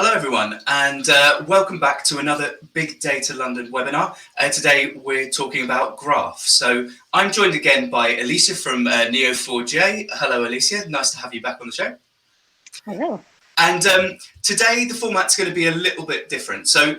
Hello everyone, and welcome back to another Big Data London webinar. Today we're talking about graphs. So I'm joined again by Alicia from Neo4j. Hello Alicia, nice to have you back on the show. Hello. And today the format's going to be a little bit different. So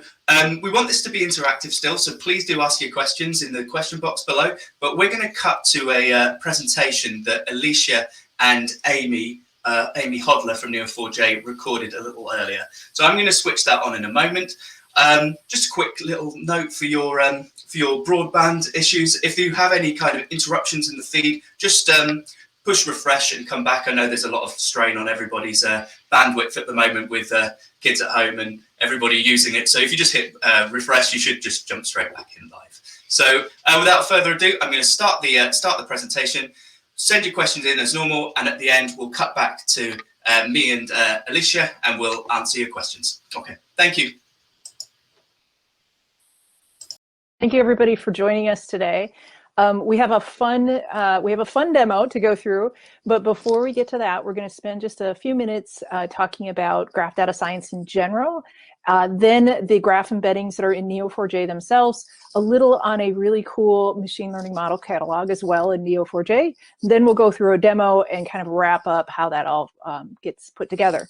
we want this to be interactive still, so please do ask your questions in the question box below. But we're going to cut to a presentation that Alicia and Amy Hodler from Neo4j recorded a little earlier. So I'm going to switch that on in a moment. Just a quick little note for your broadband issues. If you have any kind of interruptions in the feed, just push refresh and come back. I know there's a lot of strain on everybody's bandwidth at the moment with kids at home and everybody using it. So if you just hit refresh, you should just jump straight back in live. So without further ado, I'm going to start the presentation. Send your questions in as normal, and at the end we'll cut back to me and Alicia, and we'll answer your questions. Okay, thank you. Thank you everybody for joining us today. We have a fun demo to go through, but before we get to that, we're going to spend just a few minutes talking about graph data science in general, then the graph embeddings that are in Neo4j themselves, a little on a really cool machine learning model catalog as well in Neo4j. Then we'll go through a demo and kind of wrap up how that all gets put together.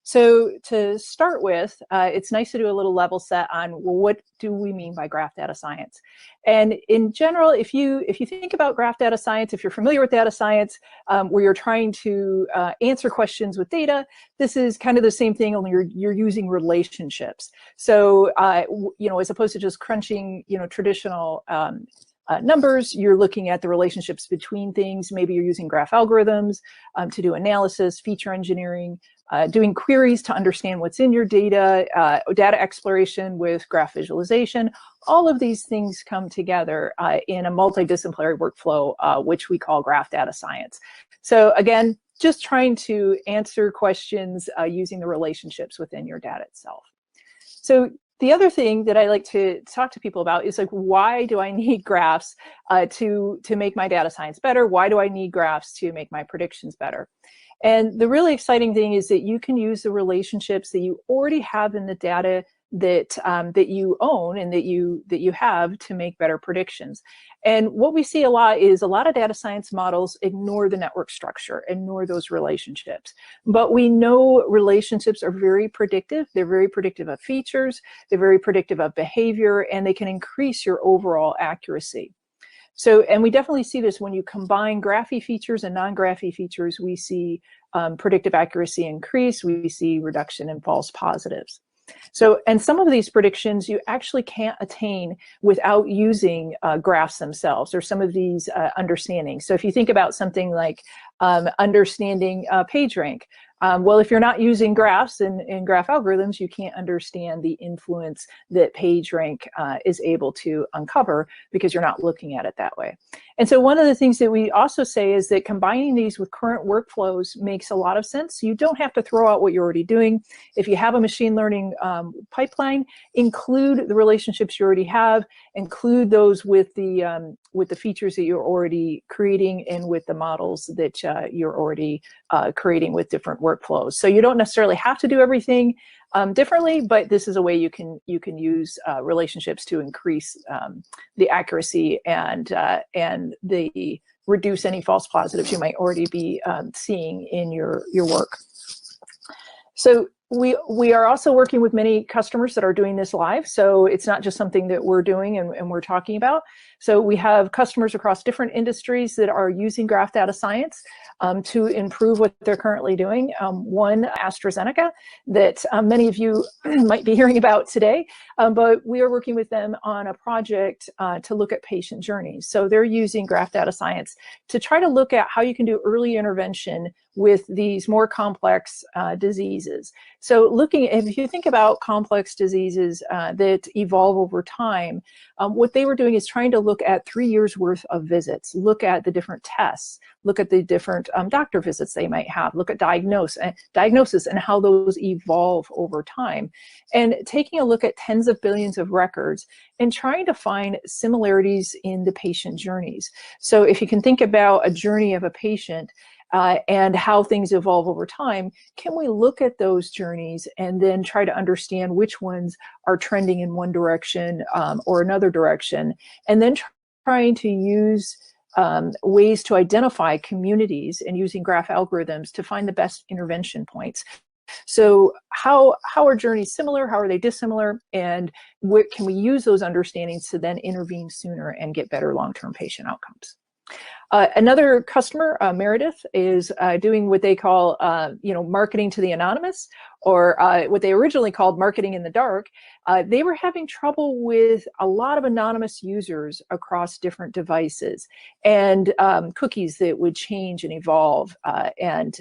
So to start with, it's nice to do a little level set on, well, what do we mean by graph data science? And in general, if you think about graph data science, if you're familiar with data science, where you're trying to answer questions with data, this is kind of the same thing, only you're using relationships. So as opposed to just crunching traditional numbers, you're looking at the relationships between things. Maybe you're using graph algorithms to do analysis, feature engineering, doing queries to understand what's in your data, data exploration with graph visualization. All of these things come together in a multidisciplinary workflow, which we call graph data science. So again, just trying to answer questions using the relationships within your data itself. So the other thing that I like to talk to people about is, like, why do I need graphs to make my data science better? Why do I need graphs to make my predictions better? And the really exciting thing is that you can use the relationships that you already have in the data that you own and that you have to make better predictions. And what we see a lot is a lot of data science models ignore the network structure, ignore those relationships. But we know relationships are very predictive. They're very predictive of features, they're very predictive of behavior, and they can increase your overall accuracy. So, and we definitely see this when you combine graphy features and non-graphy features. We see predictive accuracy increase, we see reduction in false positives. So, and some of these predictions you actually can't attain without using graphs themselves, or some of these understandings. So if you think about something like understanding PageRank, well, if you're not using graphs and graph algorithms, you can't understand the influence that PageRank is able to uncover, because you're not looking at it that way. And so one of the things that we also say is that combining these with current workflows makes a lot of sense. You don't have to throw out what you're already doing. If you have a machine learning pipeline, include the relationships you already have, include those with the features that you're already creating and with the models that you're already creating with different workflows. So you don't necessarily have to do everything differently, but this is a way you can use relationships to increase the accuracy and the reduce any false positives you might already be seeing in your work. So we are also working with many customers that are doing this live. So it's not just something that we're doing and we're talking about. So we have customers across different industries that are using graph data science to improve what they're currently doing. One, AstraZeneca, that many of you might be hearing about today, but we are working with them on a project to look at patient journeys. So they're using graph data science to try to look at how you can do early intervention with these more complex diseases. So if you think about complex diseases that evolve over time, what they were doing is trying to look at 3 years worth of visits, look at the different tests, look at the different doctor visits they might have, look at diagnosis and how those evolve over time, and taking a look at tens of billions of records and trying to find similarities in the patient journeys. So if you can think about a journey of a patient, and how things evolve over time, can we look at those journeys and then try to understand which ones are trending in one direction or another direction, and then trying to use ways to identify communities and using graph algorithms to find the best intervention points. So how are journeys similar? How are they dissimilar? And what can we use those understandings to then intervene sooner and get better long-term patient outcomes? Another customer, Meredith, is doing what they call, marketing to the anonymous, or what they originally called marketing in the dark. They were having trouble with a lot of anonymous users across different devices, and cookies that would change and evolve and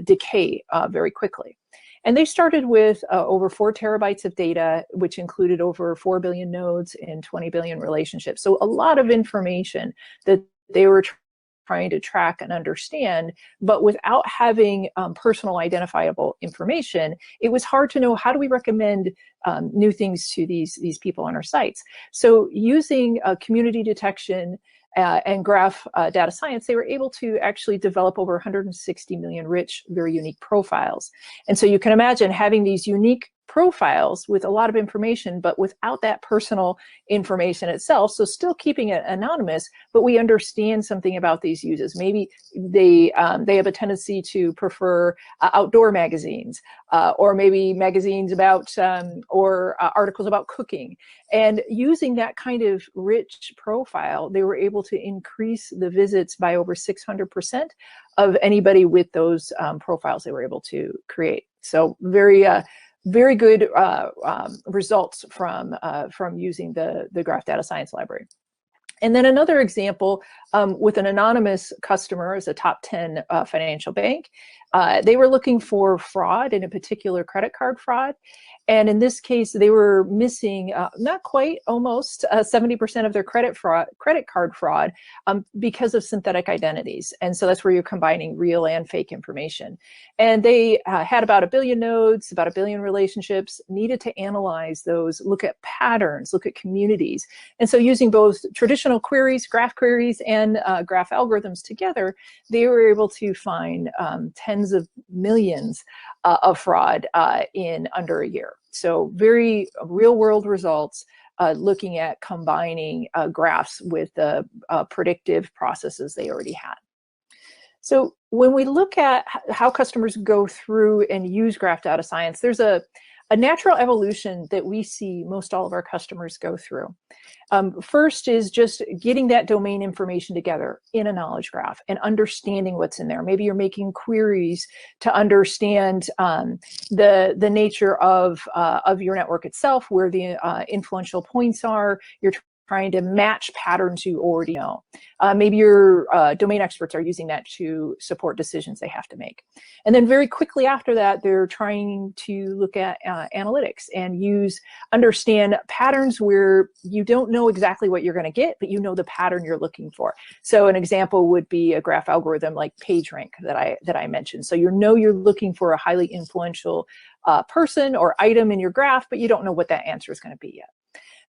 decay very quickly. And they started with over 4 terabytes of data, which included over 4 billion nodes and 20 billion relationships. So a lot of information that they were trying to track and understand, but without having personal identifiable information, it was hard to know, how do we recommend new things to these people on our sites? So using community detection and graph data science, they were able to actually develop over 160 million rich, very unique profiles. And so you can imagine having these unique profiles with a lot of information, but without that personal information itself. So still keeping it anonymous, but we understand something about these users. Maybe they have a tendency to prefer outdoor magazines, or maybe magazines about or articles about cooking. And using that kind of rich profile, they were able to increase the visits by over 600% of anybody with those profiles they were able to create. So very good results from using the Graph Data Science library. And then another example with an anonymous customer is a top 10 financial bank. They were looking for fraud, in a particular credit card fraud. And in this case, they were missing, not quite, almost 70% of their credit card fraud because of synthetic identities. And so that's where you're combining real and fake information. And they had about 1 billion nodes, about 1 billion relationships, needed to analyze those, look at patterns, look at communities. And so using both traditional queries, graph queries, and graph algorithms together, they were able to find tens of millions of fraud in under a year. So very real world results looking at combining graphs with the predictive processes they already had. So when we look at how customers go through and use graph data science, there's a natural evolution that we see most all of our customers go through. First is just getting that domain information together in a knowledge graph and understanding what's in there. Maybe you're making queries to understand the nature of your network itself, where the influential points are. You're trying to match patterns you already know. Maybe your domain experts are using that to support decisions they have to make. And then very quickly after that, they're trying to look at analytics and understand patterns where you don't know exactly what you're going to get, but you know the pattern you're looking for. So an example would be a graph algorithm like Pagerank that I mentioned. So you know you're looking for a highly influential person or item in your graph, but you don't know what that answer is going to be yet.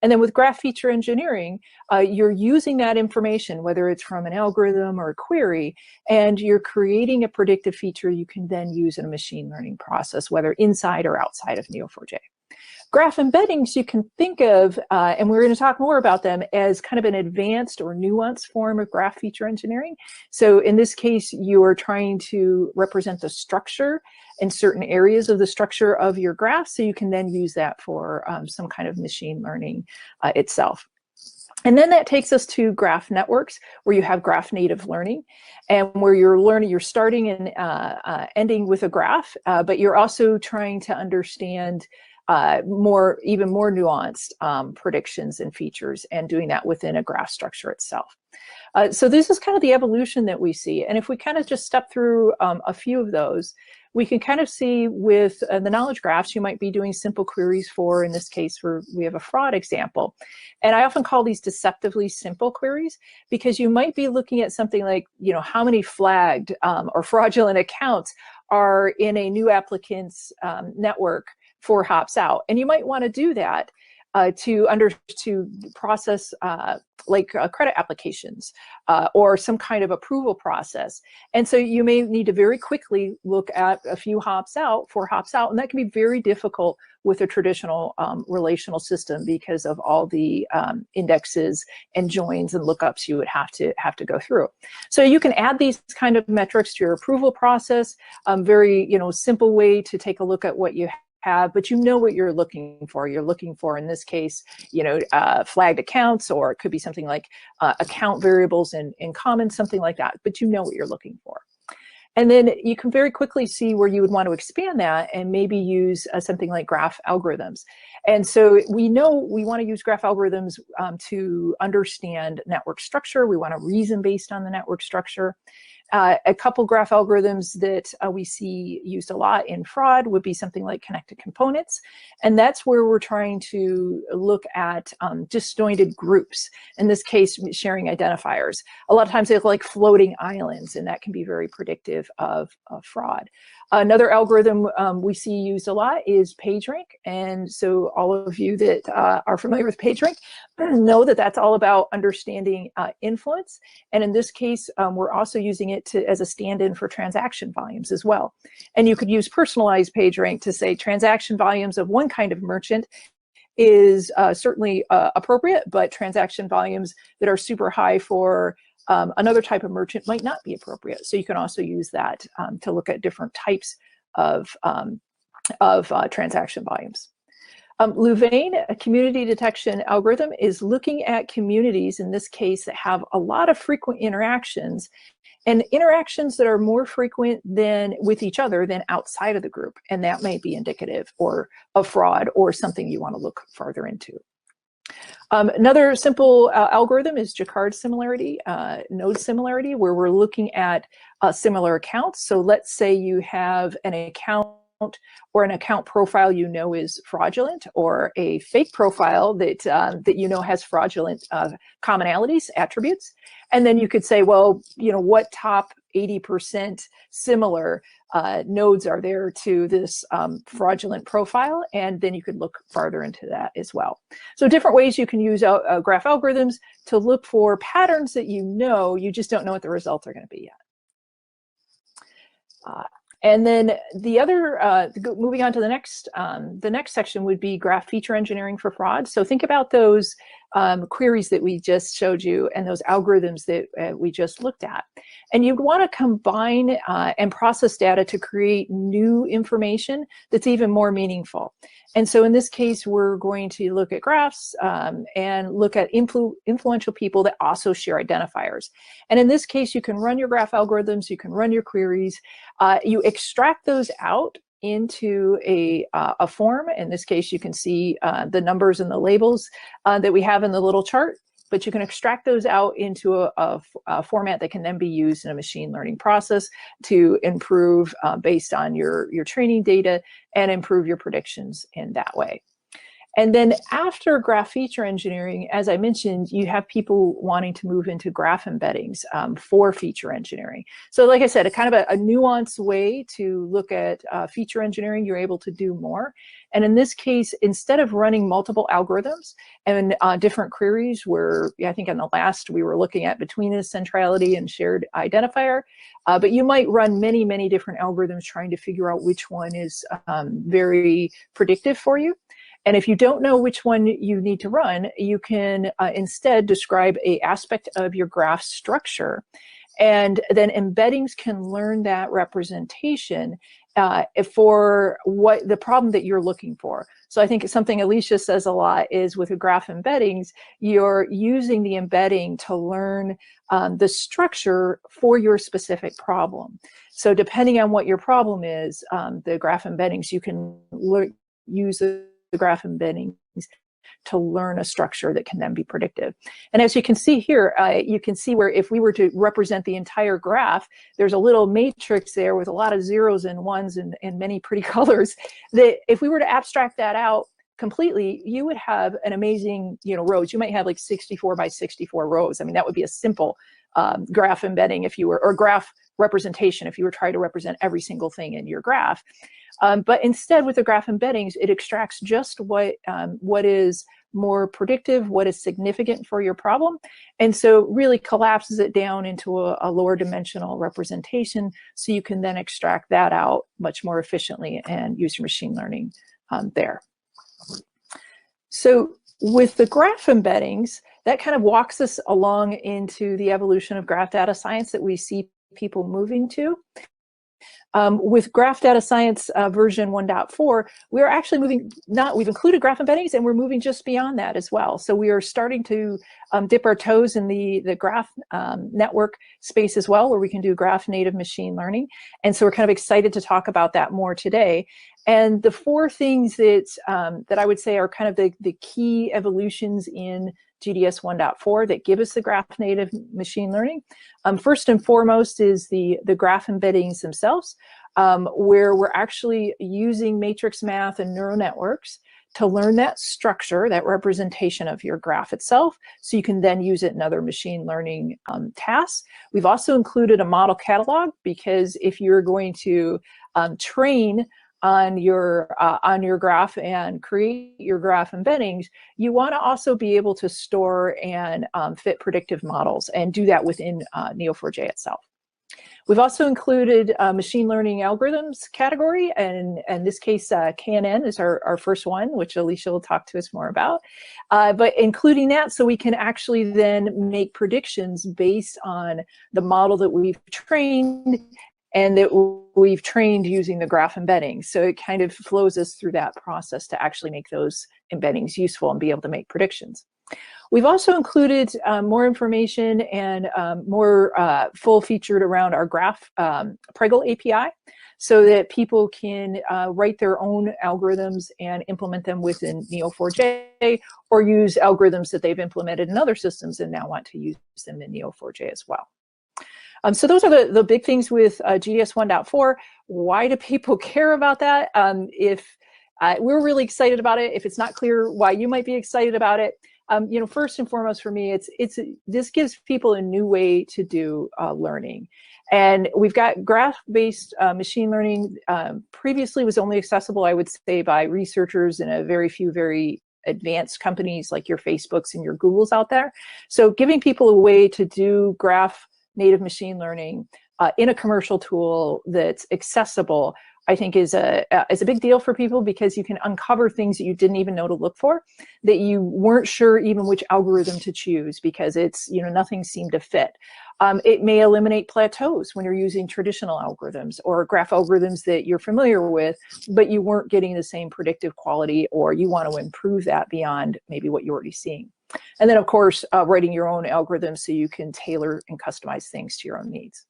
And then with graph feature engineering, you're using that information, whether it's from an algorithm or a query, and you're creating a predictive feature you can then use in a machine learning process, whether inside or outside of Neo4j. Graph embeddings you can think of, and we're going to talk more about them, as kind of an advanced or nuanced form of graph feature engineering. So in this case, you are trying to represent the structure in certain areas of the structure of your graph, so you can then use that for some kind of machine learning itself. And then that takes us to graph networks, where you have graph native learning, and where you're starting and ending with a graph, but you're also trying to understand even more nuanced predictions and features, and doing that within a graph structure itself. So this is kind of the evolution that we see. And if we kind of just step through a few of those, we can kind of see with the knowledge graphs, you might be doing simple queries for, in this case, we have a fraud example. And I often call these deceptively simple queries, because you might be looking at something like, how many flagged or fraudulent accounts are in a new applicant's network 4 hops out. And you might want to do that to process like credit applications or some kind of approval process. And so you may need to very quickly look at a few hops out, 4 hops out, and that can be very difficult with a traditional relational system because of all the indexes and joins and lookups you would have to go through. So you can add these kind of metrics to your approval process. Very simple way to take a look at what you have, but you know what you're looking for. You're looking for, in this case, flagged accounts, or it could be something like account variables in common, something like that, but you know what you're looking for. And then you can very quickly see where you would want to expand that and maybe use something like graph algorithms. And so we know we want to use graph algorithms to understand network structure. We want to reason based on the network structure. A couple graph algorithms that we see used a lot in fraud would be something like connected components. And that's where we're trying to look at disjointed groups. In this case, sharing identifiers. A lot of times they look like floating islands, and that can be very predictive of fraud. Another algorithm we see used a lot is Pagerank. And so all of you that are familiar with Pagerank know that that's all about understanding influence. And in this case, we're also using it as a stand-in for transaction volumes as well. And you could use personalized Pagerank to say transaction volumes of one kind of merchant is certainly appropriate, but transaction volumes that are super high for another type of merchant might not be appropriate. So you can also use that to look at different types of transaction volumes. Louvain, a community detection algorithm, is looking at communities, in this case, that have a lot of frequent interactions, and interactions that are more frequent than with each other than outside of the group. And that may be indicative of fraud or something you want to look farther into. Another simple algorithm is Jaccard Similarity, node similarity, where we're looking at similar accounts. So let's say you have an account or an account profile is fraudulent, or a fake profile that has fraudulent commonalities, attributes. And then you could say, well, what top 80% similar nodes are there to this fraudulent profile? And then you could look farther into that as well. So different ways you can use graph algorithms to look for patterns that you just don't know what the results are going to be yet. And then the other, moving on to the next section would be graph feature engineering for fraud. So think about those queries that we just showed you and those algorithms that we just looked at. And you'd want to combine and process data to create new information that's even more meaningful. And so in this case, we're going to look at graphs and look at influential people that also share identifiers. And in this case, you can run your graph algorithms, you can run your queries, you extract those out into a form. In this case, you can see the numbers and the labels that we have in the little chart, but you can extract those out into a format that can then be used in a machine learning process to improve based on your training data and improve your predictions in that way. And then after graph feature engineering, as I mentioned, you have people wanting to move into graph embeddings for feature engineering. So like I said, a kind of a nuanced way to look at feature engineering, you're able to do more. And in this case, instead of running multiple algorithms and different queries, where I think in the last we were looking at betweenness, centrality, and shared identifier, but you might run many, many different algorithms trying to figure out which one is very predictive for you. And if you don't know which one you need to run, you can instead describe an aspect of your graph structure. And then embeddings can learn that representation for what the problem that you're looking for. So I think something Alicia says a lot is with a graph embeddings, you're using the embedding to learn the structure for your specific problem. So depending on what your problem is, the graph embeddings, you can use the graph embeddings to learn a structure that can then be predictive. And as you can see here, you can see where if we were to represent the entire graph, there's a little matrix there with a lot of zeros and ones and many pretty colors, that if we were to abstract that out completely, you would have an amazing, rows. You might have like 64 by 64 rows. I mean, that would be a simple graph embedding if you were, or graph representation if you were trying to represent every single thing in your graph. But instead, with the graph embeddings, it extracts just what is more predictive, what is significant for your problem, and so really collapses it down into a lower dimensional representation, so you can then extract that out much more efficiently and use your machine learning there. So with the graph embeddings, that kind of walks us along into the evolution of graph data science that we see people moving to. With Graph Data Science version 1.4, we're actually moving, we've included graph embeddings, and we're moving just beyond that as well. So we are starting to dip our toes in the graph network space as well, where we can do graph native machine learning. And so we're kind of excited to talk about that more today. And the four things that I would say are kind of the key evolutions in GDS 1.4 that give us the graph native machine learning. First and foremost is the graph embeddings themselves, where we're actually using matrix math and neural networks to learn that structure, that representation of your graph itself, so you can then use it in other machine learning tasks. We've also included a model catalog, because if you're going to train on your graph and create your graph embeddings, you want to also be able to store and fit predictive models, and do that within Neo4j itself. We've also included a machine learning algorithms category, and in this case, KNN is our first one, which Alicia will talk to us more about. But including that, so we can actually then make predictions based on the model that we've trained and that we've trained using the graph embeddings. So it kind of flows us through that process to actually make those embeddings useful and be able to make predictions. We've also included more information and more full-featured around our graph Pregel API, so that people can write their own algorithms and implement them within Neo4j, or use algorithms that they've implemented in other systems and now want to use them in Neo4j as well. So those are the big things with GDS 1.4. Why do people care about that? We're really excited about it. If it's not clear why you might be excited about it, first and foremost for me, this gives people a new way to do learning. And we've got graph-based machine learning. Previously was only accessible, I would say, by researchers in a very few very advanced companies like your Facebooks and your Googles out there. So giving people a way to do graph native machine learning in a commercial tool that's accessible, I think is a big deal for people, because you can uncover things that you didn't even know to look for, that you weren't sure even which algorithm to choose, because it's, nothing seemed to fit. It may eliminate plateaus when you're using traditional algorithms or graph algorithms that you're familiar with, but you weren't getting the same predictive quality, or you want to improve that beyond maybe what you're already seeing. And then, of course, writing your own algorithms so you can tailor and customize things to your own needs.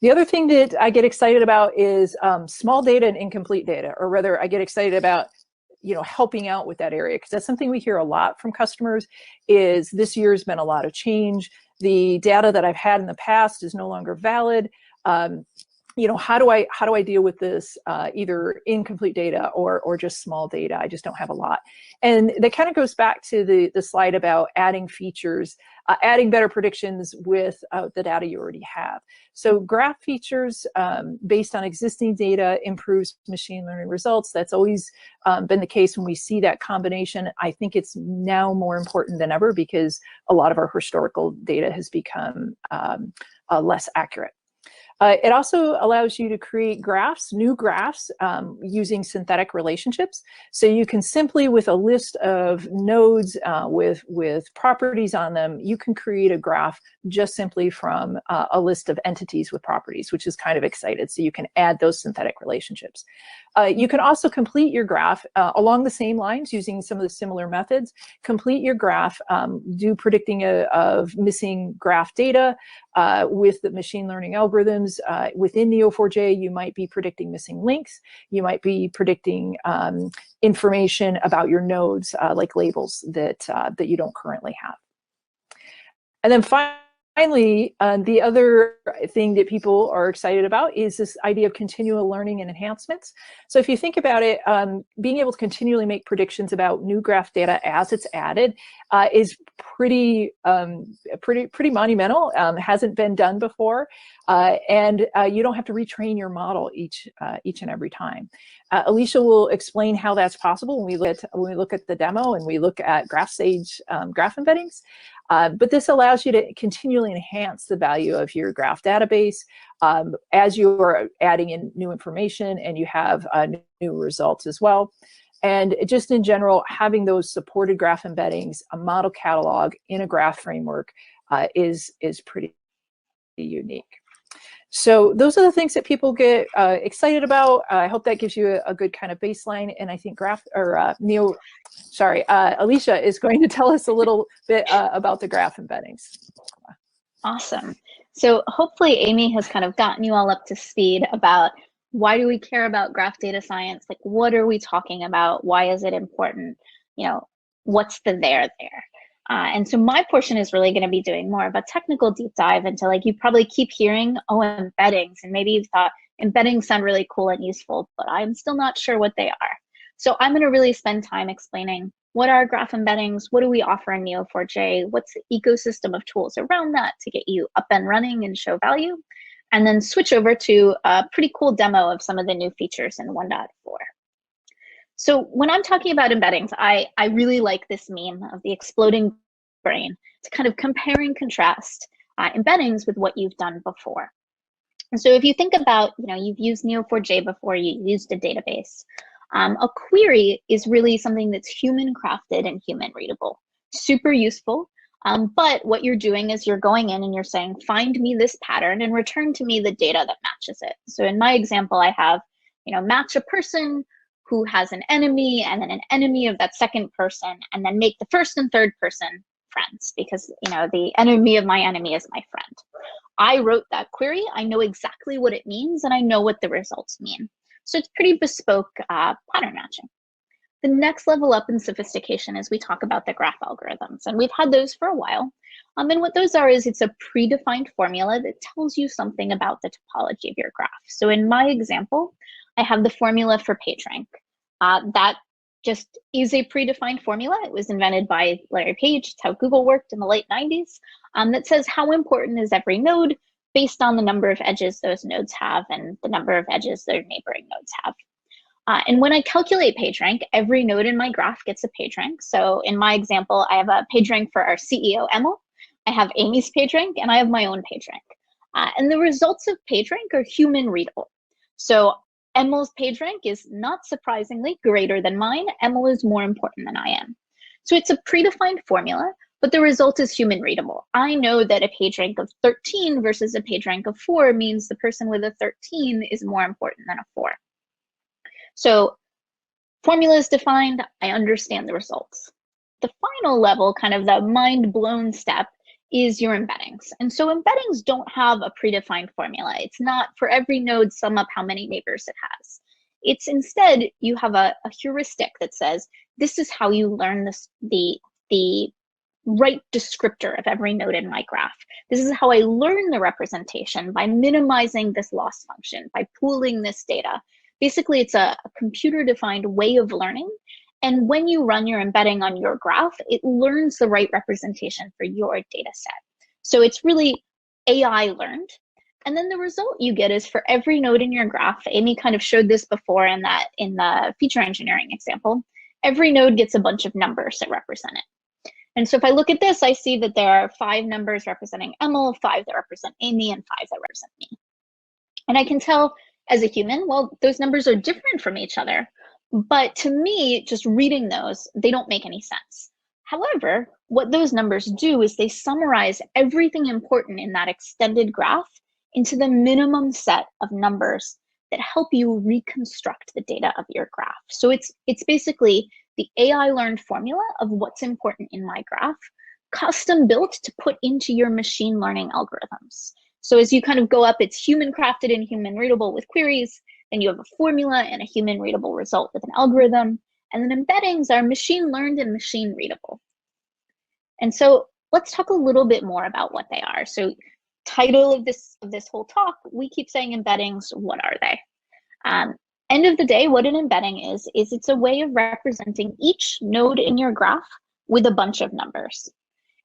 The other thing that I get excited about is small data and incomplete data, or rather I get excited about helping out with that area, because that's something we hear a lot from customers. Is this year's been a lot of change. The data that I've had in the past is no longer valid. How do I deal with this either incomplete data or just small data? I just don't have a lot. And that kind of goes back to the slide about adding features, adding better predictions with the data you already have. So graph features based on existing data improves machine learning results. That's always been the case when we see that combination. I think it's now more important than ever, because a lot of our historical data has become less accurate. It also allows you to create graphs, new graphs, using synthetic relationships. So you can simply, with a list of nodes with properties on them, you can create a graph just simply from a list of entities with properties, which is kind of exciting. So you can add those synthetic relationships. You can also complete your graph along the same lines using some of the similar methods. Complete your graph, do predicting of missing graph data with the machine learning algorithms. Within Neo4j, you might be predicting missing links. You might be predicting information about your nodes, like labels that you don't currently have. And then finally, finally, the other thing that people are excited about is this idea of continual learning and enhancements. So if you think about it, being able to continually make predictions about new graph data as it's added is pretty monumental. Hasn't been done before, and you don't have to retrain your model each and every time. Alicia will explain how that's possible when we look at the demo and we look at GraphSAGE graph embeddings. But this allows you to continually enhance the value of your graph database as you are adding in new information and you have new results as well. And just in general, having those supported graph embeddings, a model catalog in a graph framework is pretty unique. So those are the things that people get excited about. I hope that gives you a good kind of baseline. And I think Alicia is going to tell us a little bit about the graph embeddings. Awesome. So hopefully Amy has kind of gotten you all up to speed about why do we care about graph data science? Like, what are we talking about? Why is it important? You know, what's the there? And so my portion is really going to be doing more of a technical deep dive into, like, you probably keep hearing, oh, embeddings, and maybe you've thought embeddings sound really cool and useful, but I'm still not sure what they are. So I'm going to really spend time explaining what are graph embeddings, what do we offer in Neo4j, what's the ecosystem of tools around that to get you up and running and show value, and then switch over to a pretty cool demo of some of the new features in 1.4. So when I'm talking about embeddings, I really like this meme of the exploding brain to kind of compare and contrast embeddings with what you've done before. And so if you think about, you've used Neo4j before, you used a database. A query is really something that's human crafted and human readable, super useful. But what you're doing is you're going in and you're saying, find me this pattern and return to me the data that matches it. So in my example, I have, match a person who has an enemy and then an enemy of that second person, and then make the first and third person friends, because the enemy of my enemy is my friend. I wrote that query. I know exactly what it means, and I know what the results mean. So it's pretty bespoke pattern matching. The next level up in sophistication is we talk about the graph algorithms, and we've had those for a while. And what those are is it's a predefined formula that tells you something about the topology of your graph. So in my example, I have the formula for Pagerank. That just is a predefined formula. It was invented by Larry Page. It's how Google worked in the late 90s. That says how important is every node based on the number of edges those nodes have and the number of edges their neighboring nodes have. And when I calculate PageRank, every node in my graph gets a PageRank. So in my example, I have a PageRank for our CEO, Emil. I have Amy's PageRank, and I have my own PageRank. And the results of PageRank are human readable. So Emil's PageRank is not surprisingly greater than mine. Emil is more important than I am. So it's a predefined formula, but the result is human readable. I know that a PageRank of 13 versus a PageRank of 4 means the person with a 13 is more important than a 4. So formula is defined, I understand the results. The final level, kind of the mind-blown step, is your embeddings. And so embeddings don't have a predefined formula. It's not for every node sum up how many neighbors it has. It's instead, you have a heuristic that says, this is how you learn the right descriptor of every node in my graph. This is how I learn the representation, by minimizing this loss function, by pooling this data. Basically, it's a computer-defined way of learning. And when you run your embedding on your graph, it learns the right representation for your data set. So it's really AI learned. And then the result you get is for every node in your graph, Amy kind of showed this before in the feature engineering example, every node gets a bunch of numbers that represent it. And so if I look at this, I see that there are 5 numbers representing Emil, 5 that represent Amy, and 5 that represent me. And I can tell as a human, well, those numbers are different from each other. But to me, just reading those, they don't make any sense. However, what those numbers do is they summarize everything important in that extended graph into the minimum set of numbers that help you reconstruct the data of your graph. So it's basically the AI learned formula of what's important in my graph, custom built to put into your machine learning algorithms. So as you kind of go up, it's human crafted and human readable with queries. Then you have a formula and a human readable result with an algorithm. And then embeddings are machine learned and machine readable. And so let's talk a little bit more about what they are. So title of this whole talk, we keep saying embeddings. What are they? End of the day, what an embedding is it's a way of representing each node in your graph with a bunch of numbers.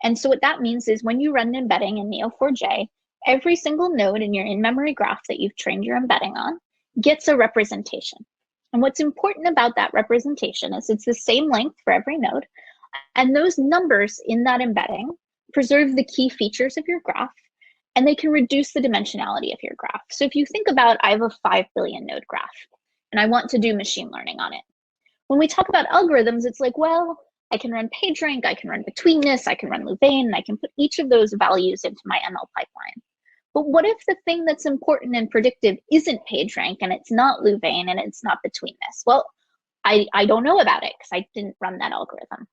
And so what that means is when you run an embedding in Neo4j, every single node in your in-memory graph that you've trained your embedding on gets a representation. And what's important about that representation is it's the same length for every node, and those numbers in that embedding preserve the key features of your graph, and they can reduce the dimensionality of your graph. So if you think about, I have a 5 billion node graph, and I want to do machine learning on it. When we talk about algorithms, it's like, well, I can run Pagerank, I can run betweenness, I can run Louvain, and I can put each of those values into my ML pipeline. But what if the thing that's important and predictive isn't PageRank, and it's not Louvain, and it's not betweenness? Well, I don't know about it because I didn't run that algorithm.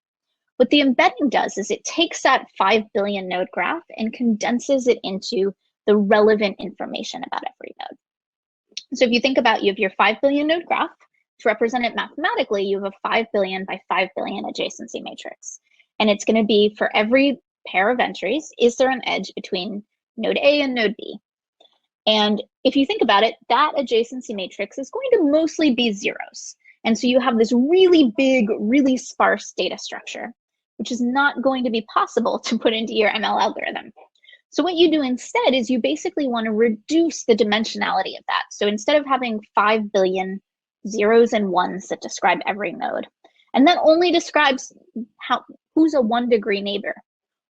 What the embedding does is it takes that 5 billion node graph and condenses it into the relevant information about every node. So if you think about, you have your 5 billion node graph. To represent it mathematically, you have a 5 billion by 5 billion adjacency matrix. And it's going to be for every pair of entries, is there an edge between node A and node B? And if you think about it, that adjacency matrix is going to mostly be zeros. And so you have this really big, really sparse data structure, which is not going to be possible to put into your ML algorithm. So what you do instead is you basically want to reduce the dimensionality of that. So instead of having 5 billion zeros and ones that describe every node, and that only describes who's a 1 degree neighbor,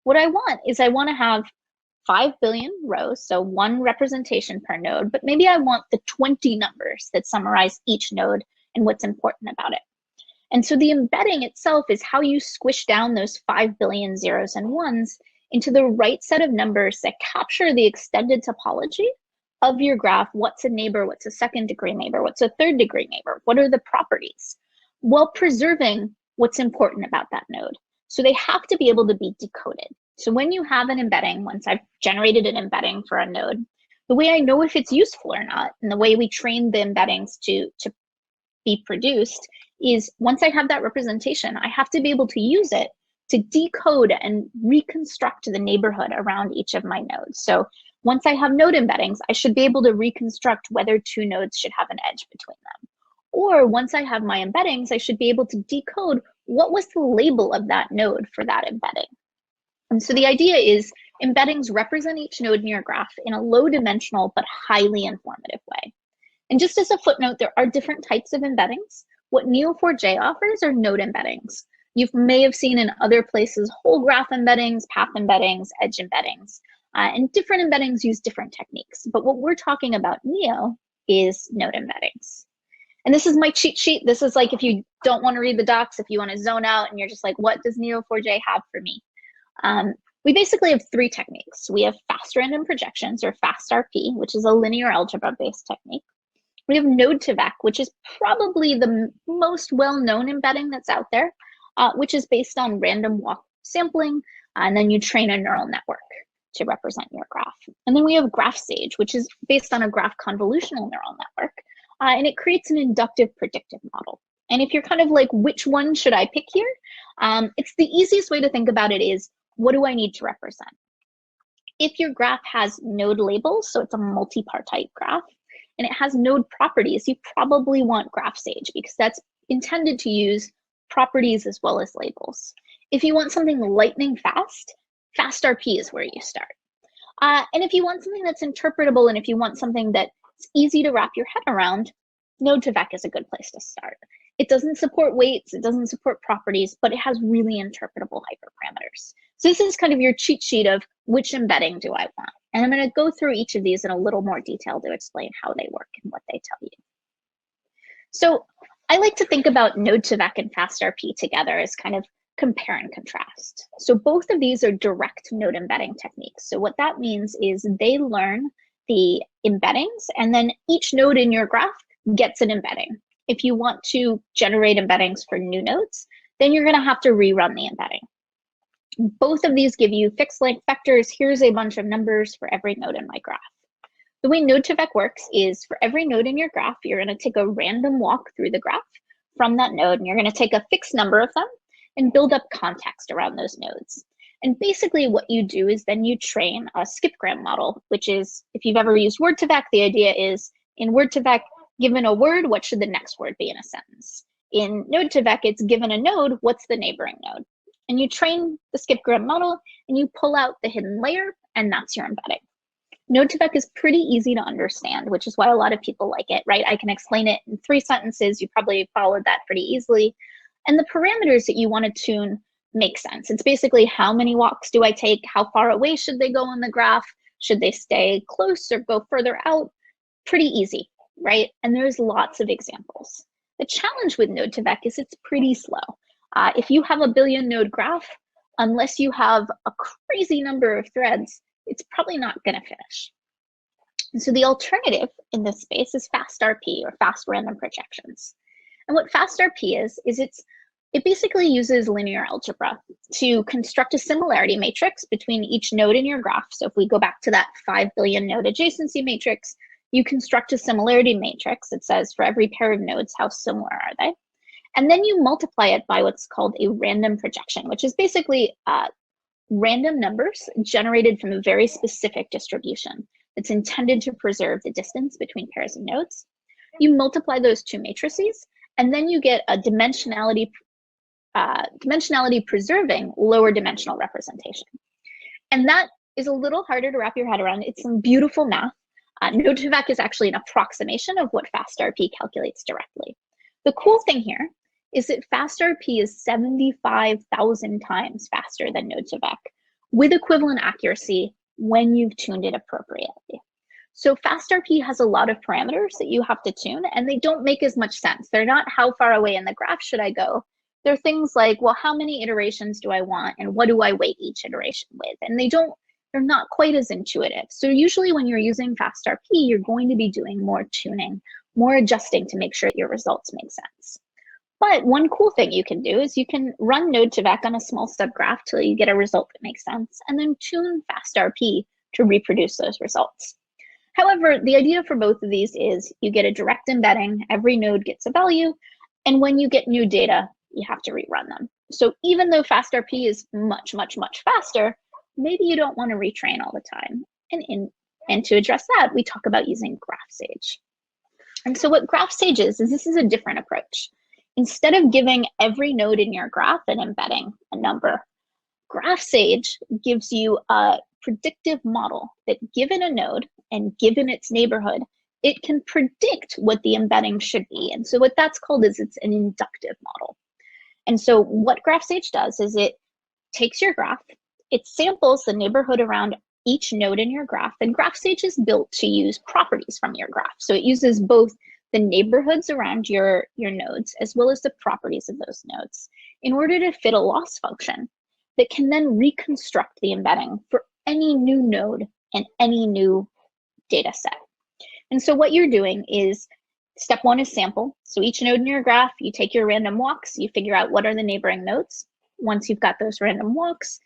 what I want is I want to have 5 billion rows, so one representation per node, but maybe I want the 20 numbers that summarize each node and what's important about it. And so the embedding itself is how you squish down those 5 billion zeros and ones into the right set of numbers that capture the extended topology of your graph. What's a neighbor? What's a 2nd degree neighbor? What's a 3rd degree neighbor? What are the properties? While preserving what's important about that node. So they have to be able to be decoded. So when you have an embedding, once I've generated an embedding for a node, the way I know if it's useful or not, and the way we train the embeddings to be produced, is once I have that representation, I have to be able to use it to decode and reconstruct the neighborhood around each of my nodes. So once I have node embeddings, I should be able to reconstruct whether two nodes should have an edge between them. Or once I have my embeddings, I should be able to decode what was the label of that node for that embedding. And so the idea is embeddings represent each node in your graph in a low dimensional but highly informative way. And just as a footnote, there are different types of embeddings. What Neo4j offers are node embeddings. You may have seen in other places whole graph embeddings, path embeddings, edge embeddings, and different embeddings use different techniques. But what we're talking about Neo is node embeddings. And this is my cheat sheet. This is like if you don't want to read the docs, if you want to zone out and you're just like, what does Neo4j have for me? We basically have 3 techniques. We have fast random projections, or FastRP, which is a linear algebra-based technique. We have node-to-vec, which is probably the most well-known embedding that's out there, which is based on random walk sampling, and then you train a neural network to represent your graph. And then we have GraphSAGE, which is based on a graph convolutional neural network, and it creates an inductive predictive model. And if you're kind of like, which one should I pick here? It's the easiest way to think about it is, what do I need to represent? If your graph has node labels, so it's a multipartite graph, and it has node properties, you probably want GraphSAGE because that's intended to use properties as well as labels. If you want something lightning fast, FastRP is where you start. And if you want something that's interpretable, and if you want something that's easy to wrap your head around, node-to-vec is a good place to start. It doesn't support weights, it doesn't support properties, but it has really interpretable hyperparameters. So this is kind of your cheat sheet of which embedding do I want. And I'm going to go through each of these in a little more detail to explain how they work and what they tell you. So I like to think about node-to-vec and FastRP together as kind of compare and contrast. So both of these are direct node embedding techniques. So what that means is they learn the embeddings, and then each node in your graph gets an embedding. If you want to generate embeddings for new nodes, then you're going to have to rerun the embedding. Both of these give you fixed length vectors. Here's a bunch of numbers for every node in my graph. The way node-to-vec works is for every node in your graph, you're going to take a random walk through the graph from that node, and you're going to take a fixed number of them and build up context around those nodes. And basically what you do is then you train a skipgram model, which is, if you've ever used Word2Vec, the idea is in Word2Vec, given a word, what should the next word be in a sentence? In Node2Vec, it's given a node, what's the neighboring node? And you train the skipgram model and you pull out the hidden layer, and that's your embedding. Node2Vec is pretty easy to understand, which is why a lot of people like it, right? I can explain it in 3 sentences. You probably followed that pretty easily. And the parameters that you want to tune make sense. It's basically how many walks do I take? How far away should they go on the graph? Should they stay close or go further out? Pretty easy, right? And there's lots of examples. The challenge with Node2Vec is it's pretty slow. If you have a billion node graph, unless you have a crazy number of threads, it's probably not going to finish. And so the alternative in this space is FastRP, or fast random projections. And what FastRP is it basically uses linear algebra to construct a similarity matrix between each node in your graph. So if we go back to that 5 billion node adjacency matrix, you construct a similarity matrix that says for every pair of nodes, how similar are they? And then you multiply it by what's called a random projection, which is basically random numbers generated from a very specific distribution that's intended to preserve the distance between pairs of nodes. You multiply those 2 matrices, and then you get a dimensionality preserving lower dimensional representation. And that is a little harder to wrap your head around. It's some beautiful math. Node2Vec is actually an approximation of what FastRP calculates directly. The cool thing here is that FastRP is 75,000 times faster than Node2Vec with equivalent accuracy when you've tuned it appropriately. So FastRP has a lot of parameters that you have to tune, and they don't make as much sense. They're not how far away in the graph should I go. They're things like, well, how many iterations do I want, and what do I weight each iteration with? And they're not quite as intuitive. So usually when you're using FastRP, you're going to be doing more tuning, more adjusting to make sure that your results make sense. But one cool thing you can do is you can run Node2Vec on a small subgraph till you get a result that makes sense, and then tune FastRP to reproduce those results. However, the idea for both of these is you get a direct embedding, every node gets a value, and when you get new data, you have to rerun them. So even though FastRP is much, much, much faster, maybe you don't want to retrain all the time. And to address that, we talk about using GraphSAGE. And so what GraphSAGE is this is a different approach. Instead of giving every node in your graph and embedding a number, GraphSAGE gives you a predictive model that, given a node and given its neighborhood, it can predict what the embedding should be. And so what that's called is it's an inductive model. And so what GraphSAGE does is it takes your graph, it samples the neighborhood around each node in your graph, and GraphSAGE is built to use properties from your graph. So it uses both the neighborhoods around your nodes as well as the properties of those nodes in order to fit a loss function that can then reconstruct the embedding for any new node and any new data set. And so what you're doing is, step 1 is sample. So each node in your graph, you take your random walks, you figure out what are the neighboring nodes. Once you've got those random walks,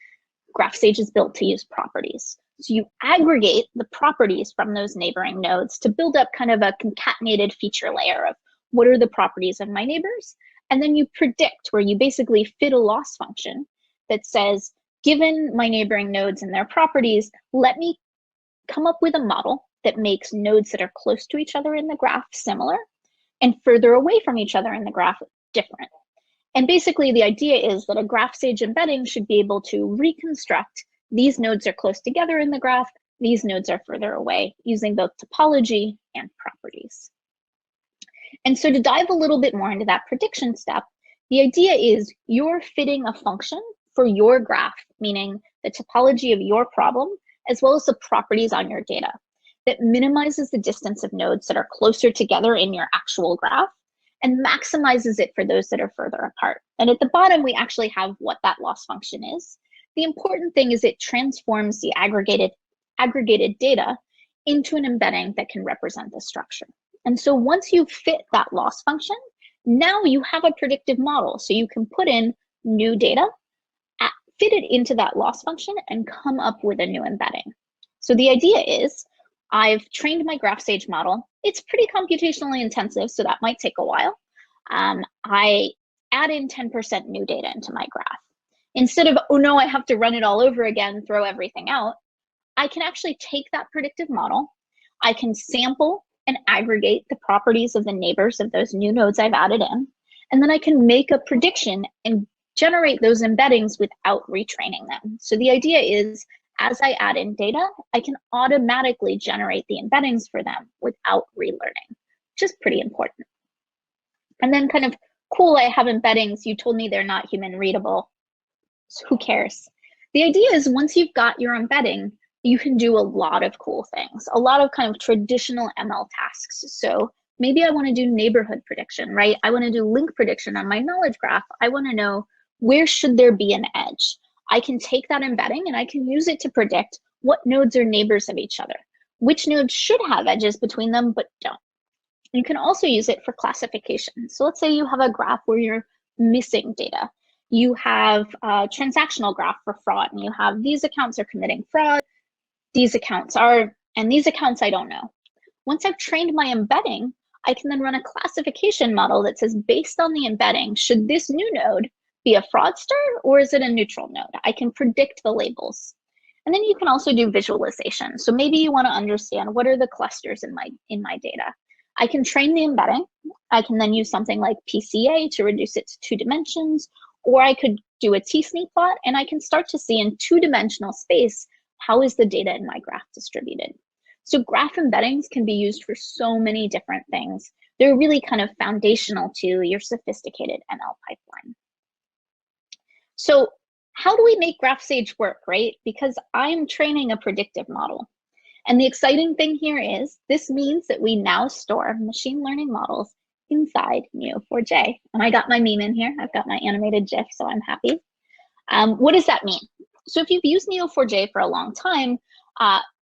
GraphSAGE is built to use properties. So you aggregate the properties from those neighboring nodes to build up kind of a concatenated feature layer of what are the properties of my neighbors. And then you predict, where you basically fit a loss function that says, given my neighboring nodes and their properties, let me come up with a model that makes nodes that are close to each other in the graph similar and further away from each other in the graph different. And basically the idea is that a GraphSAGE embedding should be able to reconstruct these nodes are close together in the graph, these nodes are further away, using both topology and properties. And so to dive a little bit more into that prediction step, the idea is you're fitting a function for your graph, meaning the topology of your problem, as well as the properties on your data, that minimizes the distance of nodes that are closer together in your actual graph and maximizes it for those that are further apart. And at the bottom, we actually have what that loss function is. The important thing is it transforms the aggregated data into an embedding that can represent the structure. And so once you fit that loss function, now you have a predictive model. So you can put in new data, fit it into that loss function, and come up with a new embedding. So the idea is, I've trained my GraphSAGE model. It's pretty computationally intensive, so that might take a while. I add in 10% new data into my graph. instead of, oh no, I have to run it all over again, throw everything out, I can actually take that predictive model, I can sample and aggregate the properties of the neighbors of those new nodes I've added in, and then I can make a prediction and generate those embeddings without retraining them. So the idea is, as I add in data, I can automatically generate the embeddings for them without relearning, which is pretty important. And then kind of, cool, I have embeddings. You told me they're not human readable. So who cares? The idea is, once you've got your embedding, you can do a lot of cool things, a lot of kind of traditional ML tasks. So maybe I want to do neighborhood prediction, right? I want to do link prediction on my knowledge graph. I want to know, where should there be an edge? I can take that embedding and I can use it to predict what nodes are neighbors of each other, which nodes should have edges between them but don't. You can also use it for classification. So let's say you have a graph where you're missing data. You have a transactional graph for fraud, and you have these accounts are committing fraud, these accounts are, and these accounts I don't know. Once I've trained my embedding, I can then run a classification model that says, based on the embedding, should this new node be a fraudster or is it a neutral node? I can predict the labels. And then you can also do visualization. So maybe you want to understand, what are the clusters in my data? I can train the embedding. I can then use something like PCA to reduce it to 2 dimensions, or I could do a t-SNE plot, and I can start to see in 2-dimensional space, how is the data in my graph distributed? So graph embeddings can be used for so many different things. They're really kind of foundational to your sophisticated ML pipeline. So how do we make GraphSAGE work, right? Because I'm training a predictive model. And the exciting thing here is, this means that we now store machine learning models inside Neo4j. And I got my meme in here. I've got my animated GIF, so I'm happy. What does that mean? So if you've used Neo4j for a long time,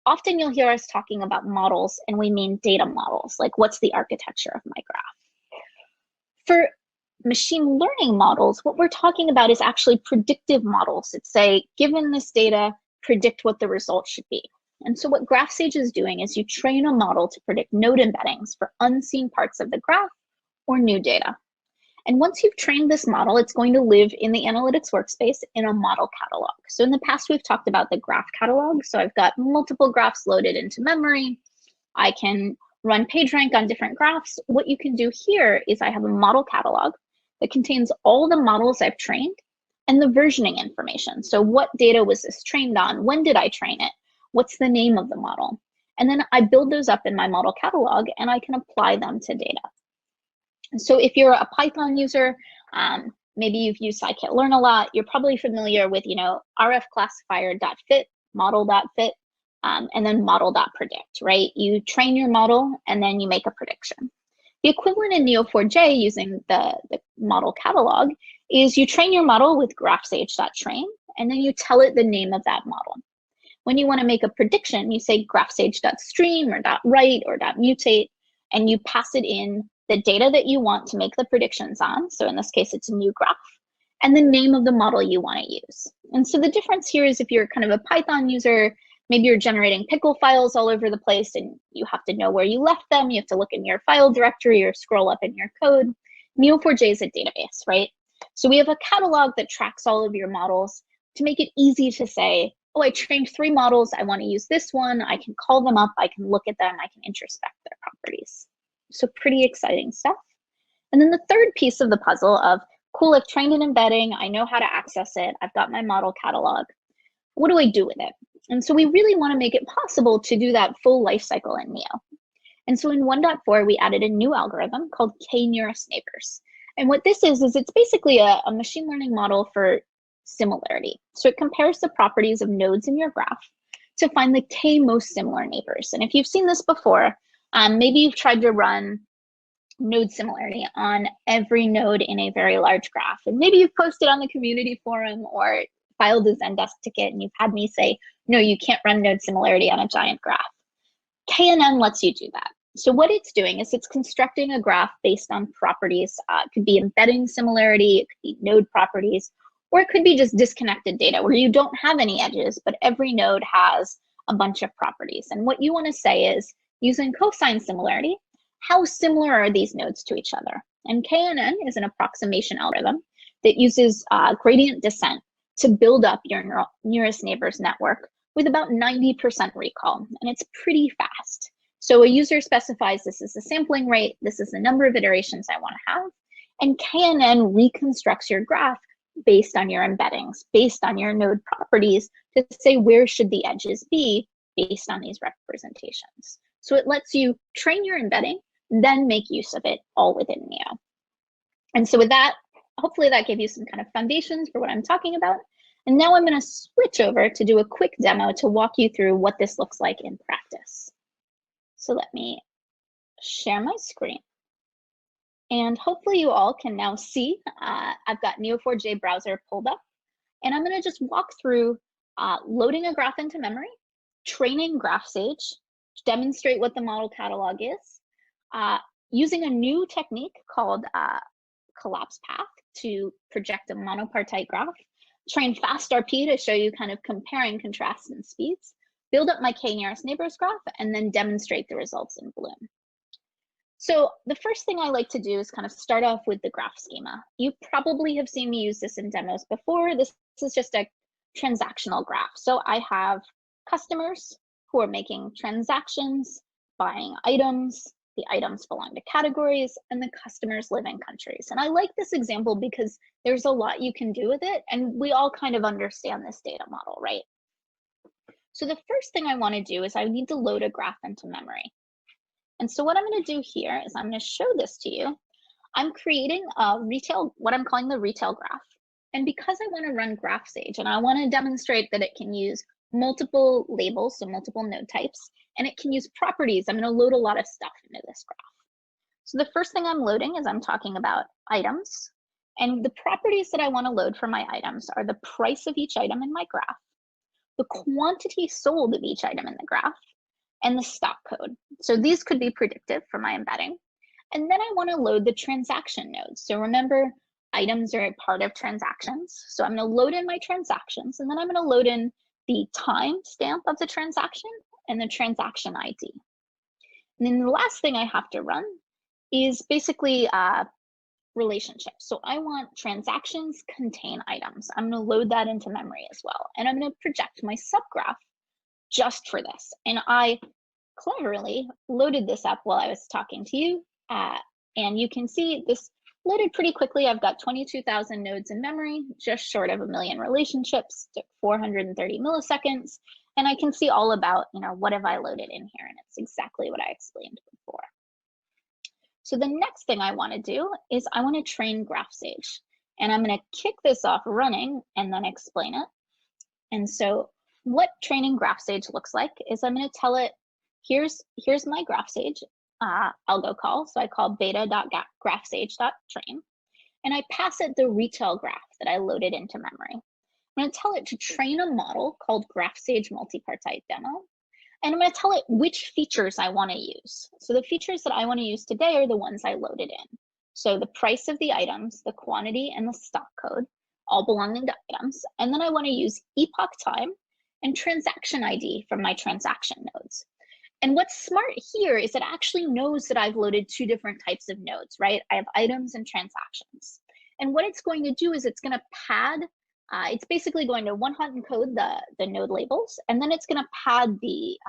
often you'll hear us talking about models, and we mean data models, like what's the architecture of my graph. For machine learning models, what we're talking about is actually predictive models that say, given this data, predict what the result should be. And so what GraphSAGE is doing is, you train a model to predict node embeddings for unseen parts of the graph or new data. And once you've trained this model, it's going to live in the analytics workspace in a model catalog. So in the past, we've talked about the graph catalog. So I've got multiple graphs loaded into memory. I can run Pagerank on different graphs. What you can do here is, I have a model catalog that contains all the models I've trained and the versioning information. So what data was this trained on? When did I train it? What's the name of the model? And then I build those up in my model catalog, and I can apply them to data. So if you're a Python user, maybe you've used scikit-learn a lot, you're probably familiar with, rfclassifier.fit, model.fit, and then model.predict, right? You train your model, and then you make a prediction. The equivalent in Neo4j using the model catalog is, you train your model with GraphSAGE.train, and then you tell it the name of that model. When you want to make a prediction, you say GraphSAGE.stream or .write or .mutate, and you pass it in the data that you want to make the predictions on. So in this case, it's a new graph, and the name of the model you want to use. And so the difference here is, if you're kind of a Python user, maybe you're generating pickle files all over the place, and you have to know where you left them. You have to look in your file directory or scroll up in your code. Neo4j is a database, right? So we have a catalog that tracks all of your models to make it easy to say, oh, I trained 3 models. I want to use this one. I can call them up. I can look at them. I can introspect their properties. So pretty exciting stuff. And then the third piece of the puzzle of, cool, I've trained an embedding. I know how to access it. I've got my model catalog. What do I do with it? And so we really want to make it possible to do that full life cycle in Neo. And so in 1.4, we added a new algorithm called k-nearest neighbors. And what this is it's basically a machine learning model for similarity. So it compares the properties of nodes in your graph to find the k most similar neighbors. And if you've seen this before, maybe you've tried to run node similarity on every node in a very large graph. And maybe you've posted on the community forum or filed a Zendesk ticket, and you've had me say, no, you can't run node similarity on a giant graph. KNN lets you do that. So what it's doing is, it's constructing a graph based on properties. It could be embedding similarity, it could be node properties, or it could be just disconnected data where you don't have any edges, but every node has a bunch of properties. And what you want to say is, using cosine similarity, how similar are these nodes to each other? And KNN is an approximation algorithm that uses gradient descent to build up your nearest neighbors network with about 90% recall, and it's pretty fast. So a user specifies this is the sampling rate, this is the number of iterations I want to have, and KNN reconstructs your graph based on your embeddings, based on your node properties, to say where should the edges be based on these representations. So it lets you train your embedding, then make use of it all within Neo. And so with that, hopefully that gave you some kind of foundations for what I'm talking about. And now I'm going to switch over to do a quick demo to walk you through what this looks like in practice. So let me share my screen. And hopefully you all can now see I've got Neo4j browser pulled up. And I'm going to just walk through loading a graph into memory, training GraphSAGE, demonstrate what the model catalog is, using a new technique called collapse path to project a monopartite graph, train FastRP to show you kind of comparing contrasts and speeds, build up my k nearest neighbors graph, and then demonstrate the results in Bloom. So the first thing I like to do is kind of start off with the graph schema. You probably have seen me use this in demos before. This is just a transactional graph. So I have customers who are making transactions, buying items, the items belong to categories, and the customers live in countries. And I like this example because there's a lot you can do with it, and we all kind of understand this data model, right? So the first thing I want to do is I need to load a graph into memory. And so what I'm going to do here is I'm going to show this to you. I'm creating a what I'm calling the retail graph. And because I want to run GraphSAGE and I want to demonstrate that it can use multiple labels, so multiple node types, and it can use properties, I'm going to load a lot of stuff into this graph. So the first thing I'm loading is I'm talking about items. And the properties that I want to load for my items are the price of each item in my graph, the quantity sold of each item in the graph, and the stock code. So these could be predictive for my embedding. And then I want to load the transaction nodes. So remember, items are a part of transactions. So I'm going to load in my transactions, and then I'm going to load in the time stamp of the transaction and the transaction ID. And then the last thing I have to run is basically relationships. So I want transactions contain items. I'm going to load that into memory as well. And I'm going to project my subgraph just for this. And I cleverly loaded this up while I was talking to you. And you can see this loaded pretty quickly. I've got 22,000 nodes in memory, just short of 1 million relationships, took 430 milliseconds. And I can see all about, what have I loaded in here? And it's exactly what I explained before. So the next thing I want to do is I want to train GraphSAGE. And I'm going to kick this off running and then explain it. And so what training GraphSAGE looks like is I'm going to tell it, here's my GraphSAGE algo call. So I call beta.graphsage.train. And I pass it the retail graph that I loaded into memory. I'm going to tell it to train a model called GraphSAGE multipartite demo. And I'm going to tell it which features I want to use. So the features that I want to use today are the ones I loaded in. So the price of the items, the quantity, and the stock code, all belonging to items. And then I want to use epoch time and transaction ID from my transaction nodes. And what's smart here is it actually knows that I've loaded 2 different types of nodes, right? I have items and transactions. And what it's going to do is it's going to pad, it's basically going to one-hot encode the node labels, and then it's going to pad the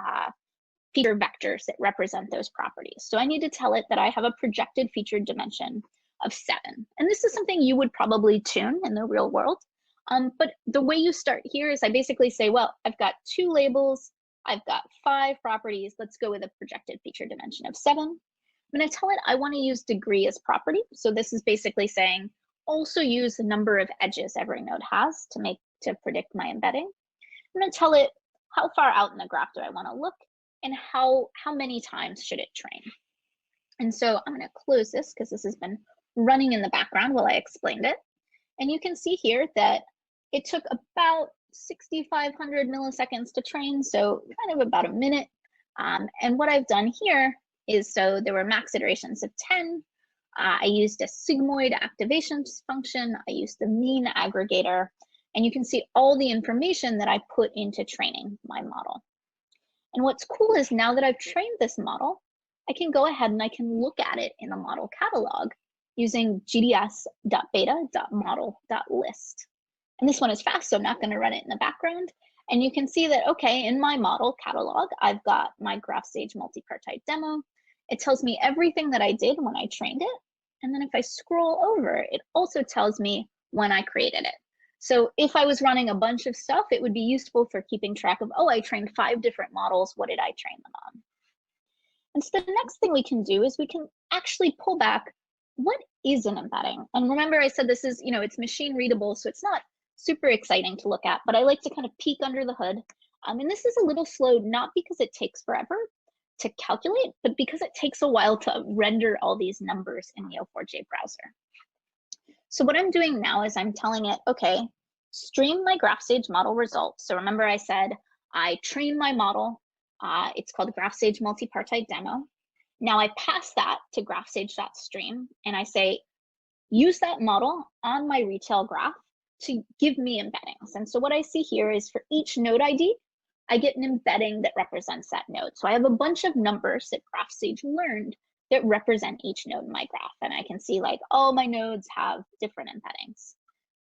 feature vectors that represent those properties. So I need to tell it that I have a projected featured dimension of 7. And this is something you would probably tune in the real world. But the way you start here is I basically say, well, I've got 2 labels, I've got 5 properties, let's go with a projected feature dimension of 7. I'm going to tell it I want to use degree as property. So this is basically saying also use the number of edges every node has to predict my embedding. I'm going to tell it how far out in the graph do I want to look and how many times should it train. And so I'm going to close this because this has been running in the background while I explained it. And you can see here that it took about 6,500 milliseconds to train, so kind of about a minute. And what I've done here is, so there were max iterations of 10. I used a sigmoid activation function. I used the mean aggregator. And you can see all the information that I put into training my model. And what's cool is now that I've trained this model, I can go ahead and I can look at it in the model catalog using gds.beta.model.list. And this one is fast, so I'm not going to run it in the background. And you can see that, okay, in my model catalog, I've got my GraphSAGE multipartite demo. It tells me everything that I did when I trained it. And then if I scroll over, it also tells me when I created it. So if I was running a bunch of stuff, it would be useful for keeping track of, oh, I trained 5 different models. What did I train them on? And so the next thing we can do is we can actually pull back, what is an embedding? And remember I said this is, it's machine readable, so it's not super exciting to look at, but I like to kind of peek under the hood. And this is a little slow, not because it takes forever to calculate, but because it takes a while to render all these numbers in the Neo4j browser. So what I'm doing now is I'm telling it, okay, stream my GraphSAGE model results. So remember I said I train my model. It's called GraphSAGE multipartite demo. Now I pass that to GraphSAGE.stream and I say, use that model on my retail graph to give me embeddings. And so what I see here is for each node ID, I get an embedding that represents that node. So I have a bunch of numbers that GraphSAGE learned that represent each node in my graph. And I can see like, all my nodes have different embeddings.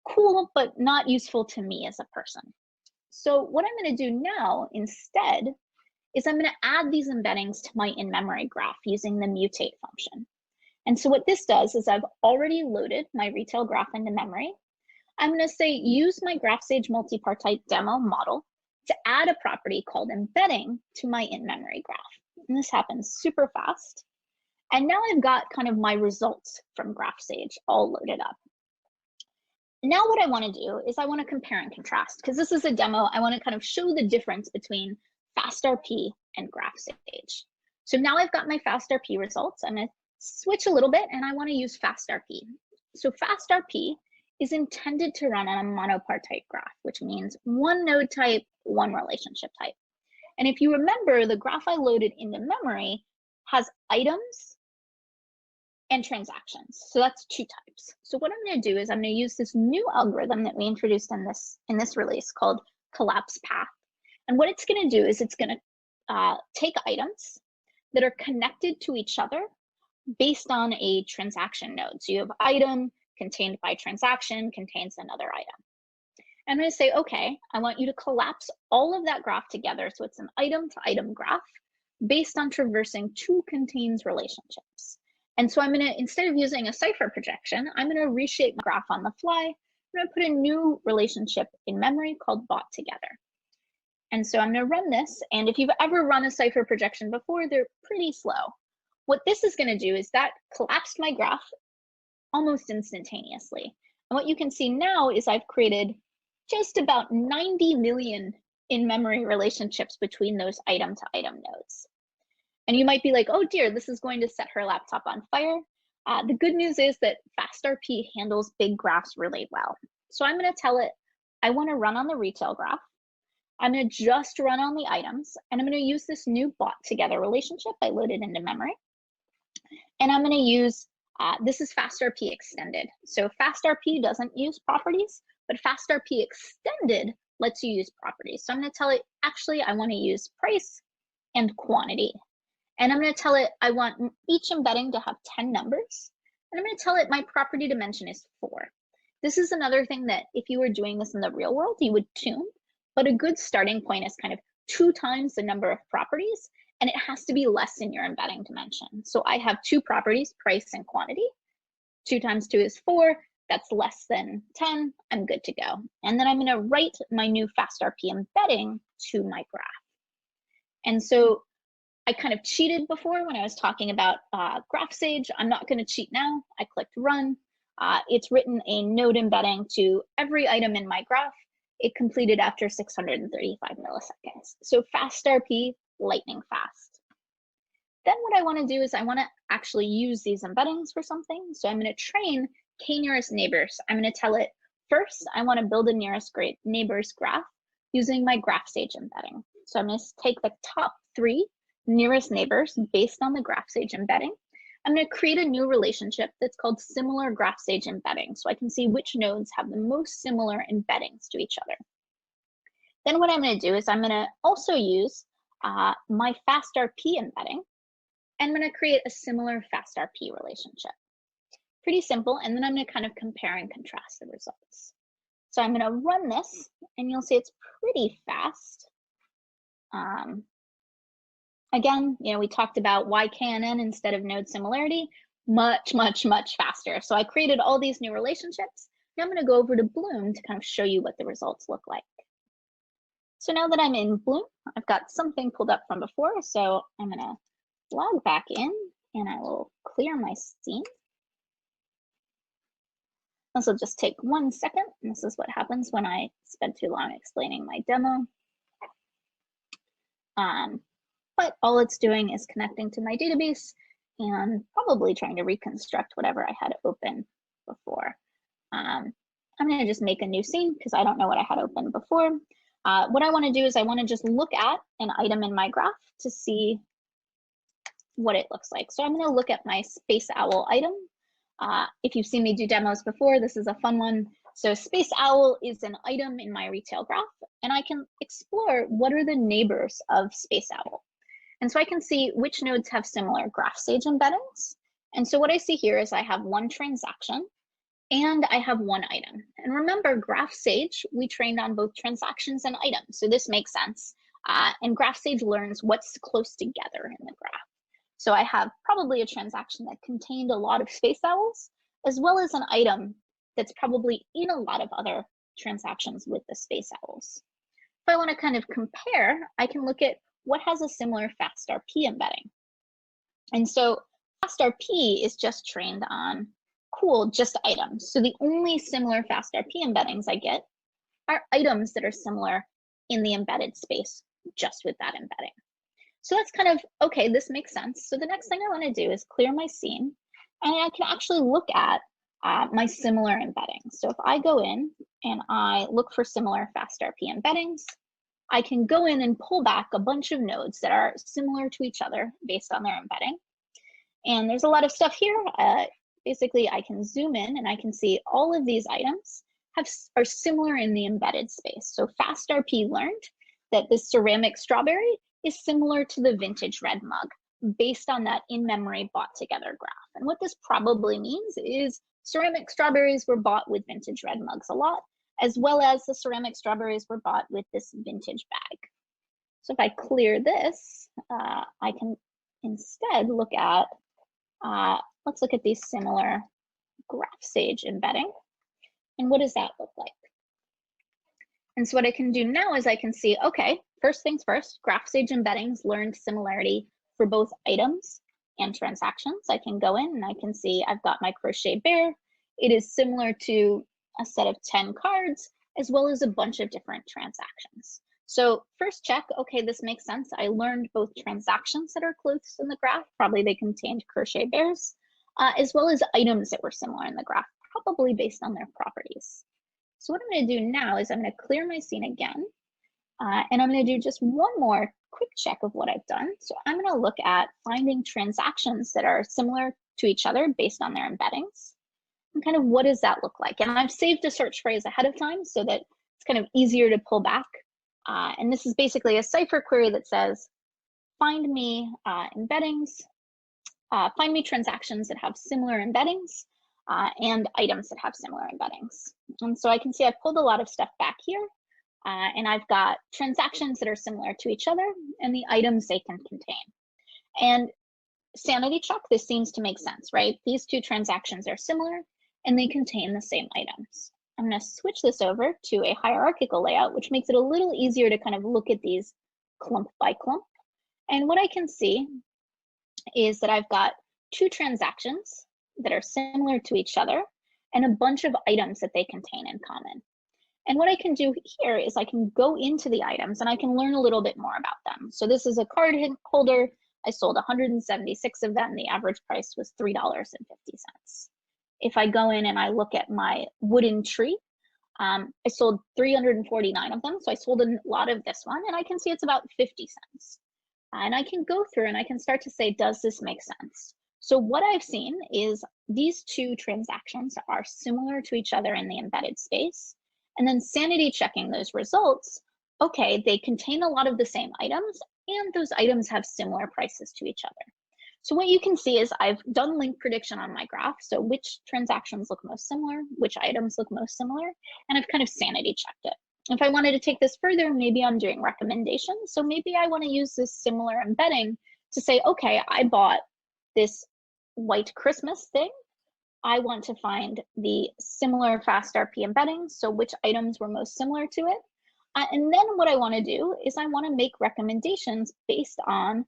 Cool, but not useful to me as a person. So what I'm going to do now instead is I'm going to add these embeddings to my in-memory graph using the mutate function. And so what this does is I've already loaded my retail graph into memory. I'm going to say use my GraphSAGE multipartite demo model to add a property called embedding to my in-memory graph. And this happens super fast. And now I've got kind of my results from GraphSAGE all loaded up. Now what I want to do is I want to compare and contrast, because this is a demo. I want to kind of show the difference between FastRP and GraphSAGE. So now I've got my FastRP results. I'm going to switch a little bit and I want to use FastRP. So FastRP is intended to run on a monopartite graph, which means one node type, one relationship type. And if you remember, the graph I loaded into memory has items and transactions. So that's 2 types. So what I'm going to do is I'm going to use this new algorithm that we introduced in this release called collapse path. And what it's going to do is it's going to take items that are connected to each other based on a transaction node. So you have item contained by transaction contains another item. I'm going to say, okay, I want you to collapse all of that graph together. So it's an item to item graph based on traversing 2 contains relationships. And so I'm going to, instead of using a cipher projection, I'm going to reshape my graph on the fly. I'm going to put a new relationship in memory called bought together. And so I'm going to run this. And if you've ever run a cipher projection before, they're pretty slow. What this is going to do is that collapsed my graph almost instantaneously. And what you can see now is I've created just about 90 million in-memory relationships between those item-to-item nodes. And you might be like, oh dear, this is going to set her laptop on fire. The good news is that FastRP handles big graphs really well. So I'm going to tell it, I want to run on the retail graph. I'm going to just run on the items, and I'm going to use this new bought together relationship I loaded into memory. And I'm going to use, this is FastRP extended. So FastRP doesn't use properties, but FastRP extended lets you use properties. So I'm going to tell it, actually, I want to use price and quantity. And I'm going to tell it, I want each embedding to have 10 numbers. And I'm going to tell it my property dimension is 4. This is another thing that if you were doing this in the real world, you would tune. But a good starting point is kind of 2 times the number of properties, and it has to be less in your embedding dimension. So I have 2 properties, price and quantity. 2 times 2 is 4. That's less than 10. I'm good to go. And then I'm going to write my new FastRP embedding to my graph. And so I kind of cheated before when I was talking about GraphSAGE. I'm not going to cheat now. I clicked run. It's written a node embedding to every item in my graph. It completed after 635 milliseconds. So FastRP, lightning fast. Then what I want to do is I want to actually use these embeddings for something. So I'm going to train k-nearest neighbors. I'm going to tell it, first, I want to build a nearest neighbors graph using my GraphSAGE embedding. So I'm going to take the top 3 nearest neighbors based on the GraphSAGE embedding. I'm going to create a new relationship that's called similar GraphSAGE embedding, so I can see which nodes have the most similar embeddings to each other. Then what I'm going to do is I'm going to also use my FastRP embedding, and I'm going to create a similar FastRP relationship. Pretty simple, and then I'm going to kind of compare and contrast the results. So I'm going to run this, and you'll see it's pretty fast. Again, we talked about why KNN instead of node similarity. Much, much, much faster. So I created all these new relationships. Now I'm going to go over to Bloom to kind of show you what the results look like. So now that I'm in Bloom, I've got something pulled up from before. So I'm going to log back in, and I will clear my scene. This will just take 1 second. And this is what happens when I spend too long explaining my demo. But all it's doing is connecting to my database and probably trying to reconstruct whatever I had open before. I'm going to just make a new scene because I don't know what I had open before. What I want to do is I want to just look at an item in my graph to see what it looks like. So I'm going to look at my Space Owl item. If you've seen me do demos before, this is a fun one. So Space Owl is an item in my retail graph, and I can explore what are the neighbors of Space Owl. And so I can see which nodes have similar GraphSAGE embeddings. And so what I see here is I have one transaction and I have one item. And remember, GraphSAGE, we trained on both transactions and items. So this makes sense. And GraphSAGE learns what's close together in the graph. So I have probably a transaction that contained a lot of Space Owls, as well as an item that's probably in a lot of other transactions with the Space Owls. If I want to kind of compare, I can look at what has a similar FastRP embedding. And so FastRP is just trained on, cool, just items. So the only similar FastRP embeddings I get are items that are similar in the embedded space, just with that embedding. So that's kind of, okay, this makes sense. So the next thing I want to do is clear my scene, and I can actually look at my similar embeddings. So if I go in and I look for similar FastRP embeddings, I can go in and pull back a bunch of nodes that are similar to each other based on their embedding. And there's a lot of stuff here. Basically, I can zoom in and I can see all of these items are similar in the embedded space. So FastRP learned that this ceramic strawberry is similar to the vintage red mug based on that in-memory bought together graph. And what this probably means is ceramic strawberries were bought with vintage red mugs a lot, as well as the ceramic strawberries were bought with this vintage bag. So if I clear this, I can instead look at, let's look at these similar GraphSAGE embedding. And what does that look like? And so what I can do now is I can see, okay, first things first, GraphSAGE embeddings learned similarity for both items and transactions. I can go in and I can see I've got my crochet bear. It is similar to a set of 10 cards, as well as a bunch of different transactions. So first check, okay, this makes sense. I learned both transactions that are close in the graph, probably they contained crochet bears, as well as items that were similar in the graph, probably based on their properties. So what I'm going to do now is I'm going to clear my scene again, and I'm going to do just one more quick check of what I've done. So I'm going to look at finding transactions that are similar to each other based on their embeddings. And kind of what does that look like? And I've saved a search phrase ahead of time so that it's kind of easier to pull back. And this is basically a Cypher query that says, find me embeddings, find me transactions that have similar embeddings and items that have similar embeddings. And so I can see I pulled a lot of stuff back here, and I've got transactions that are similar to each other and the items they can contain. And sanity check, this seems to make sense, right? These two transactions are similar and they contain the same items. I'm going to switch this over to a hierarchical layout, which makes it a little easier to kind of look at these clump by clump. And what I can see is that I've got two transactions that are similar to each other and a bunch of items that they contain in common. And what I can do here is I can go into the items and I can learn a little bit more about them. So this is a card holder. I sold 176 of them. The average price was $3.50. If I go in and I look at my wooden tree, I sold 349 of them. So I sold a lot of this one, and I can see it's about 50 cents. And I can go through and I can start to say, does this make sense? So what I've seen is these two transactions are similar to each other in the embedded space. And then sanity checking those results, okay, they contain a lot of the same items, and those items have similar prices to each other. So what you can see is I've done link prediction on my graph. So which transactions look most similar, which items look most similar, and I've kind of sanity checked it. If I wanted to take this further, maybe I'm doing recommendations. So maybe I want to use this similar embedding to say, okay, I bought this white Christmas thing. I want to find the similar FastRP embeddings, so which items were most similar to it. And then what I want to do is I want to make recommendations based on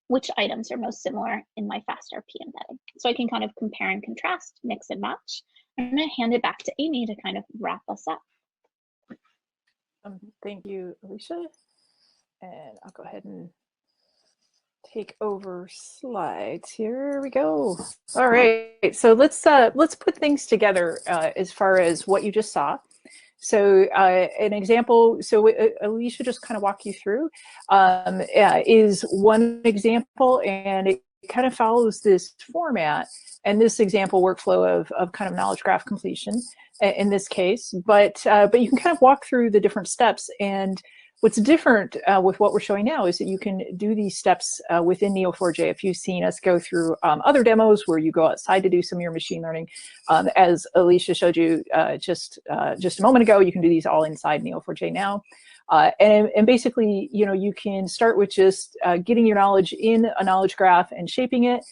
which items are most similar in my FastRP embedding. So I can kind of compare and contrast, mix and match. I'm going to hand it back to Amy to kind of wrap us up. Thank you, Alicia. And I'll go ahead and take over slides. Here we go. All right, so let's put things together as far as what you just saw. So an example, so Alicia just kind of walk you through is one example, and it kind of follows this format and this example workflow of kind of knowledge graph completion in this case, but you can kind of walk through the different steps. And what's different with what we're showing now is that you can do these steps within Neo4j. If you've seen us go through other demos where you go outside to do some of your machine learning, as Alicia showed you just a moment ago, you can do these all inside Neo4j now. And basically, you know, you can start with just getting your knowledge in a knowledge graph and shaping it.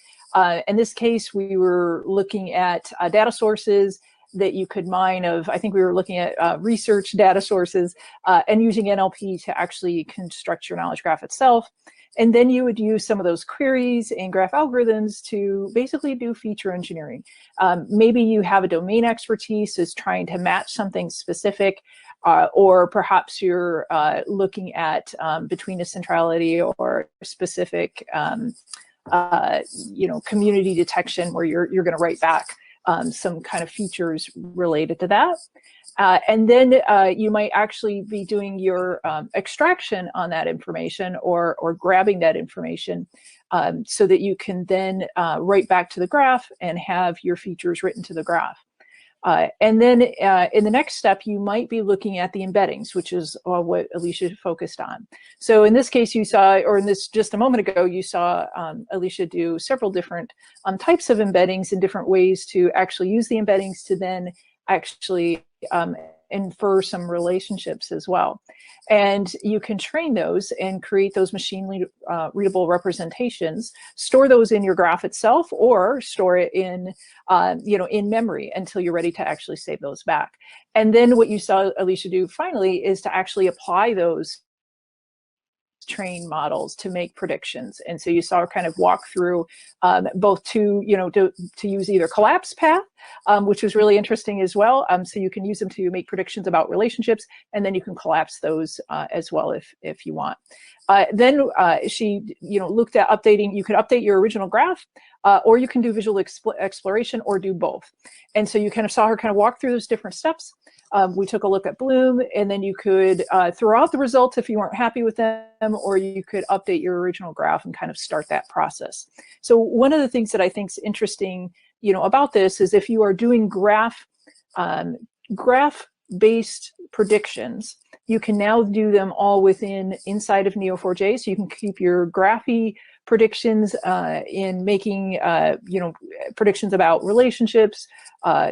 In this case, we were looking at data sources that you could mine of, I think we were looking at research data sources and using NLP to actually construct your knowledge graph itself. And then you would use some of those queries and graph algorithms to basically do feature engineering. Maybe you have a domain expertise is trying to match something specific, or perhaps you're looking at between a centrality or specific you know, community detection where you're going to write back some kind of features related to that. And then you might actually be doing your extraction on that information or grabbing that information so that you can then write back to the graph and have your features written to the graph. And then in the next step, you might be looking at the embeddings, which is what Alicia focused on. So in this case, you saw, or in this just a moment ago, you saw Alicia do several different types of embeddings in different ways to actually use the embeddings to then actually infer some relationships as well. And you can train those and create those machine readable representations, store those in your graph itself, or store it in, you know, in memory until you're ready to actually save those back. And then what you saw Alicia do finally is to actually apply those train models to make predictions. And so you saw her kind of walk through both to, you know, to use either collapse path, which was really interesting as well. So you can use them to make predictions about relationships, and then you can collapse those as well if you want. Then she, you know, looked at updating. You could update your original graph, or you can do visual exploration, or do both. And so you kind of saw her kind of walk through those different steps. We took a look at Bloom, and then you could throw out the results if you weren't happy with them, or you could update your original graph and kind of start that process. So one of the things that I think is interesting, you know, about this is if you are doing graph-based predictions, you can now do them all inside of Neo4j. So you can keep your graphy predictions in making, you know, predictions about relationships,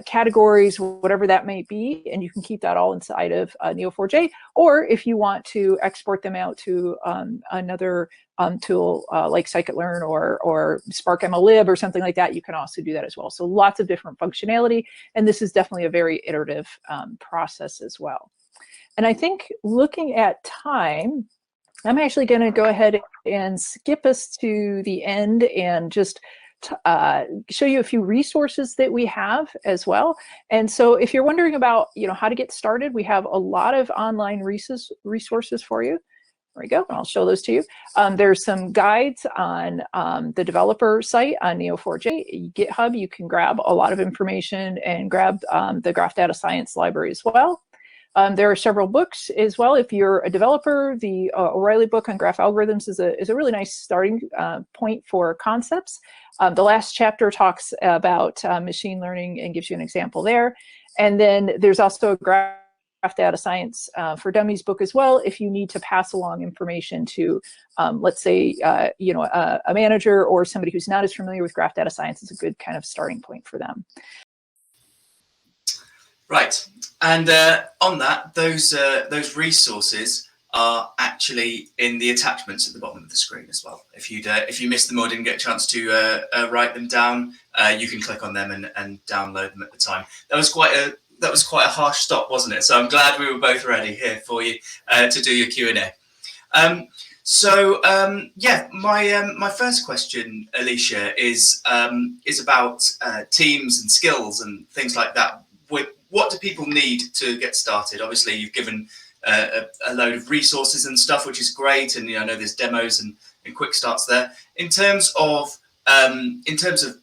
categories, whatever that may be, and you can keep that all inside of Neo4j. Or if you want to export them out to another tool like scikit-learn or Spark MLlib or something like that, you can also do that as well. So lots of different functionality, and this is definitely a very iterative process as well. And I think looking at time, I'm actually going to go ahead and skip us to the end and just show you a few resources that we have as well. And so if you're wondering about, you know, how to get started, we have a lot of online resources for you. There we go. I'll show those to you. There's some guides on the developer site on Neo4j. GitHub, you can grab a lot of information and grab the Graph Data Science library as well. There are several books as well. If you're a developer, the O'Reilly book on graph algorithms is a really nice starting point for concepts. The last chapter talks about machine learning and gives you an example there. And then there's also a graph Graph Data Science for Dummies book as well if you need to pass along information to, let's say, you know, a manager or somebody who's not as familiar with Graph Data Science. Is a good kind of starting point for them. Right, and on that, those resources are actually in the attachments at the bottom of the screen as well. If you missed them or didn't get a chance to write them down, you can click on them and download them at the time. That was quite a harsh stop, wasn't it? So I'm glad we were both ready here for you to do your Q&A. Yeah, my first question, Alicia, is about teams and skills and things like that. What do people need to get started? Obviously, you've given a load of resources and stuff, which is great, and I know there's demos and quick starts there. In terms of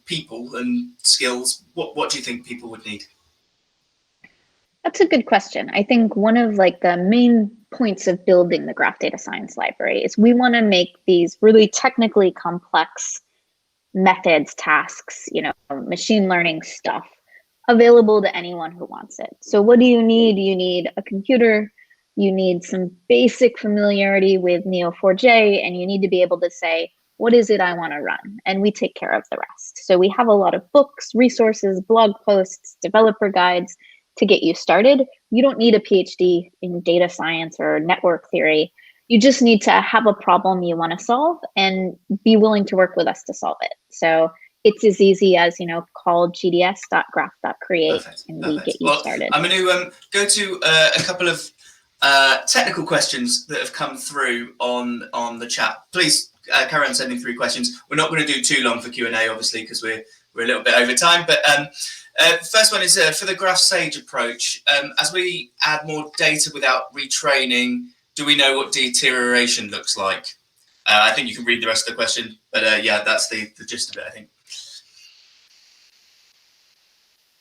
people and skills, what do you think people would need? That's a good question. I think one of like the main points of building the Graph Data Science library is we want to make these really technically complex methods, tasks, machine learning stuff available to anyone who wants it. So what do you need? You need a computer, you need some basic familiarity with Neo4j, and you need to be able to say, what is it I want to run? And we take care of the rest. So we have a lot of books, resources, blog posts, developer guides to get you started. You don't need a PhD in data science or network theory. You just need to have a problem you want to solve and be willing to work with us to solve it. So it's as easy as, call gds.graph.create and we get you started. I'm going to go to a couple of technical questions that have come through on the chat. Please carry on sending through questions. We're not going to do too long for Q&A, obviously, because we're a little bit over time. But first one is for the GraphSAGE approach. As we add more data without retraining, do we know what deterioration looks like? I think you can read the rest of the question, but yeah, that's the gist of it, I think.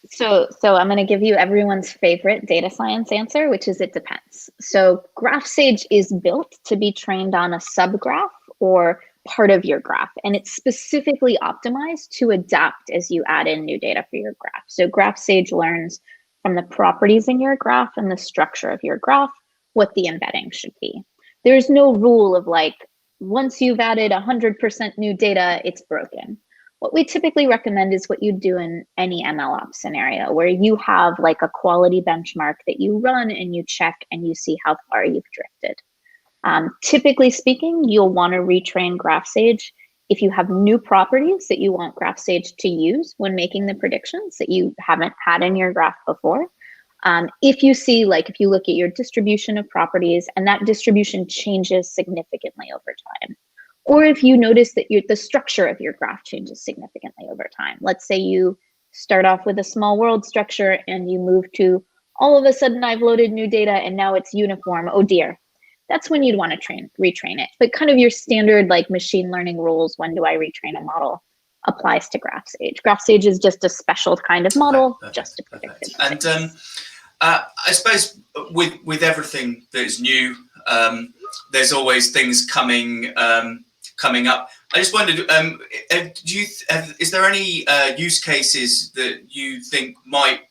So I'm going to give you everyone's favorite data science answer, which is it depends. So GraphSAGE is built to be trained on a subgraph or part of your graph, and it's specifically optimized to adapt as you add in new data for your graph. So GraphSAGE learns from the properties in your graph and the structure of your graph what the embedding should be. There's no rule of like, once you've added 100% new data, it's broken. What we typically recommend is what you do in any MLOps scenario, where you have like a quality benchmark that you run and you check and you see how far you've drifted. Typically speaking, you'll want to retrain GraphSAGE if you have new properties that you want GraphSAGE to use when making the predictions that you haven't had in your graph before. If you see, like if you look at your distribution of properties and that distribution changes significantly over time, or if you notice that the structure of your graph changes significantly over time. Let's say you start off with a small world structure and you move to, all of a sudden I've loaded new data and now it's uniform, oh dear. That's when you'd want to retrain it. But kind of your standard like machine learning rules, when do I retrain a model, applies to GraphSAGE. GraphSAGE is just a special kind of model, just a predictive. And I suppose with everything that is new, there's always things coming up. I just wondered, is there any use cases that you think might,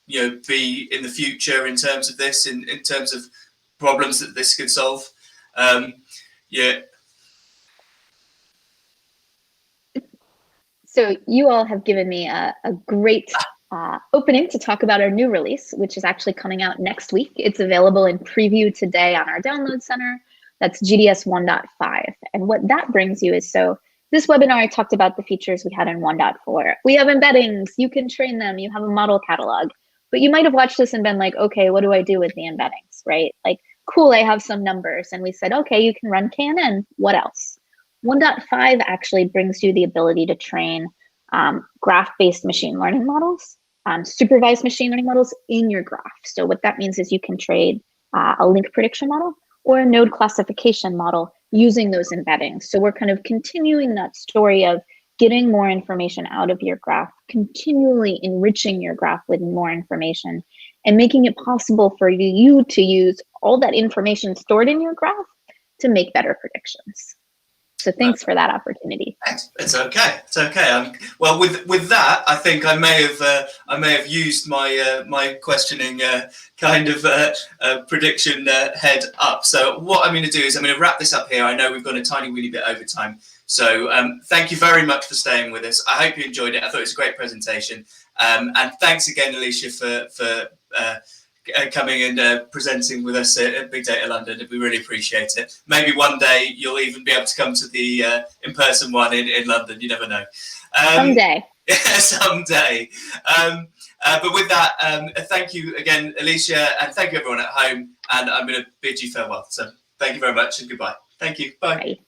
be in the future in terms of this, in terms of problems that this could solve? Yeah. So you all have given me a great opening to talk about our new release, which is actually coming out next week. It's available in preview today on our download center. That's GDS 1.5. And what that brings you is, so this webinar, I talked about the features we had in 1.4. We have embeddings, you can train them, you have a model catalog. But you might have watched this and been like, okay, what do I do with the embeddings, right? Like, cool, I have some numbers. And we said, okay, you can run KNN, what else? 1.5 actually brings you the ability to train graph-based machine learning models, supervised machine learning models in your graph. So what that means is you can train a link prediction model or a node classification model using those embeddings. So we're kind of continuing that story of getting more information out of your graph, continually enriching your graph with more information, and making it possible for you to use all that information stored in your graph to make better predictions. So thanks for that opportunity. It's okay. It's okay. Well, with that, I think I may have used my my questioning kind of prediction head up. So what I'm going to do is I'm going to wrap this up here. I know we've gone a tiny weeny bit over time. So thank you very much for staying with us. I hope you enjoyed it. I thought it was a great presentation. And thanks again, Alicia, for coming and presenting with us at Big Data London. We really appreciate it. Maybe one day you'll even be able to come to the in-person one in London. You never know. Someday. Yeah, someday. But with that, thank you again, Alicia, and thank you everyone at home. And I'm going to bid you farewell. So thank you very much and goodbye. Thank you. Bye. Bye.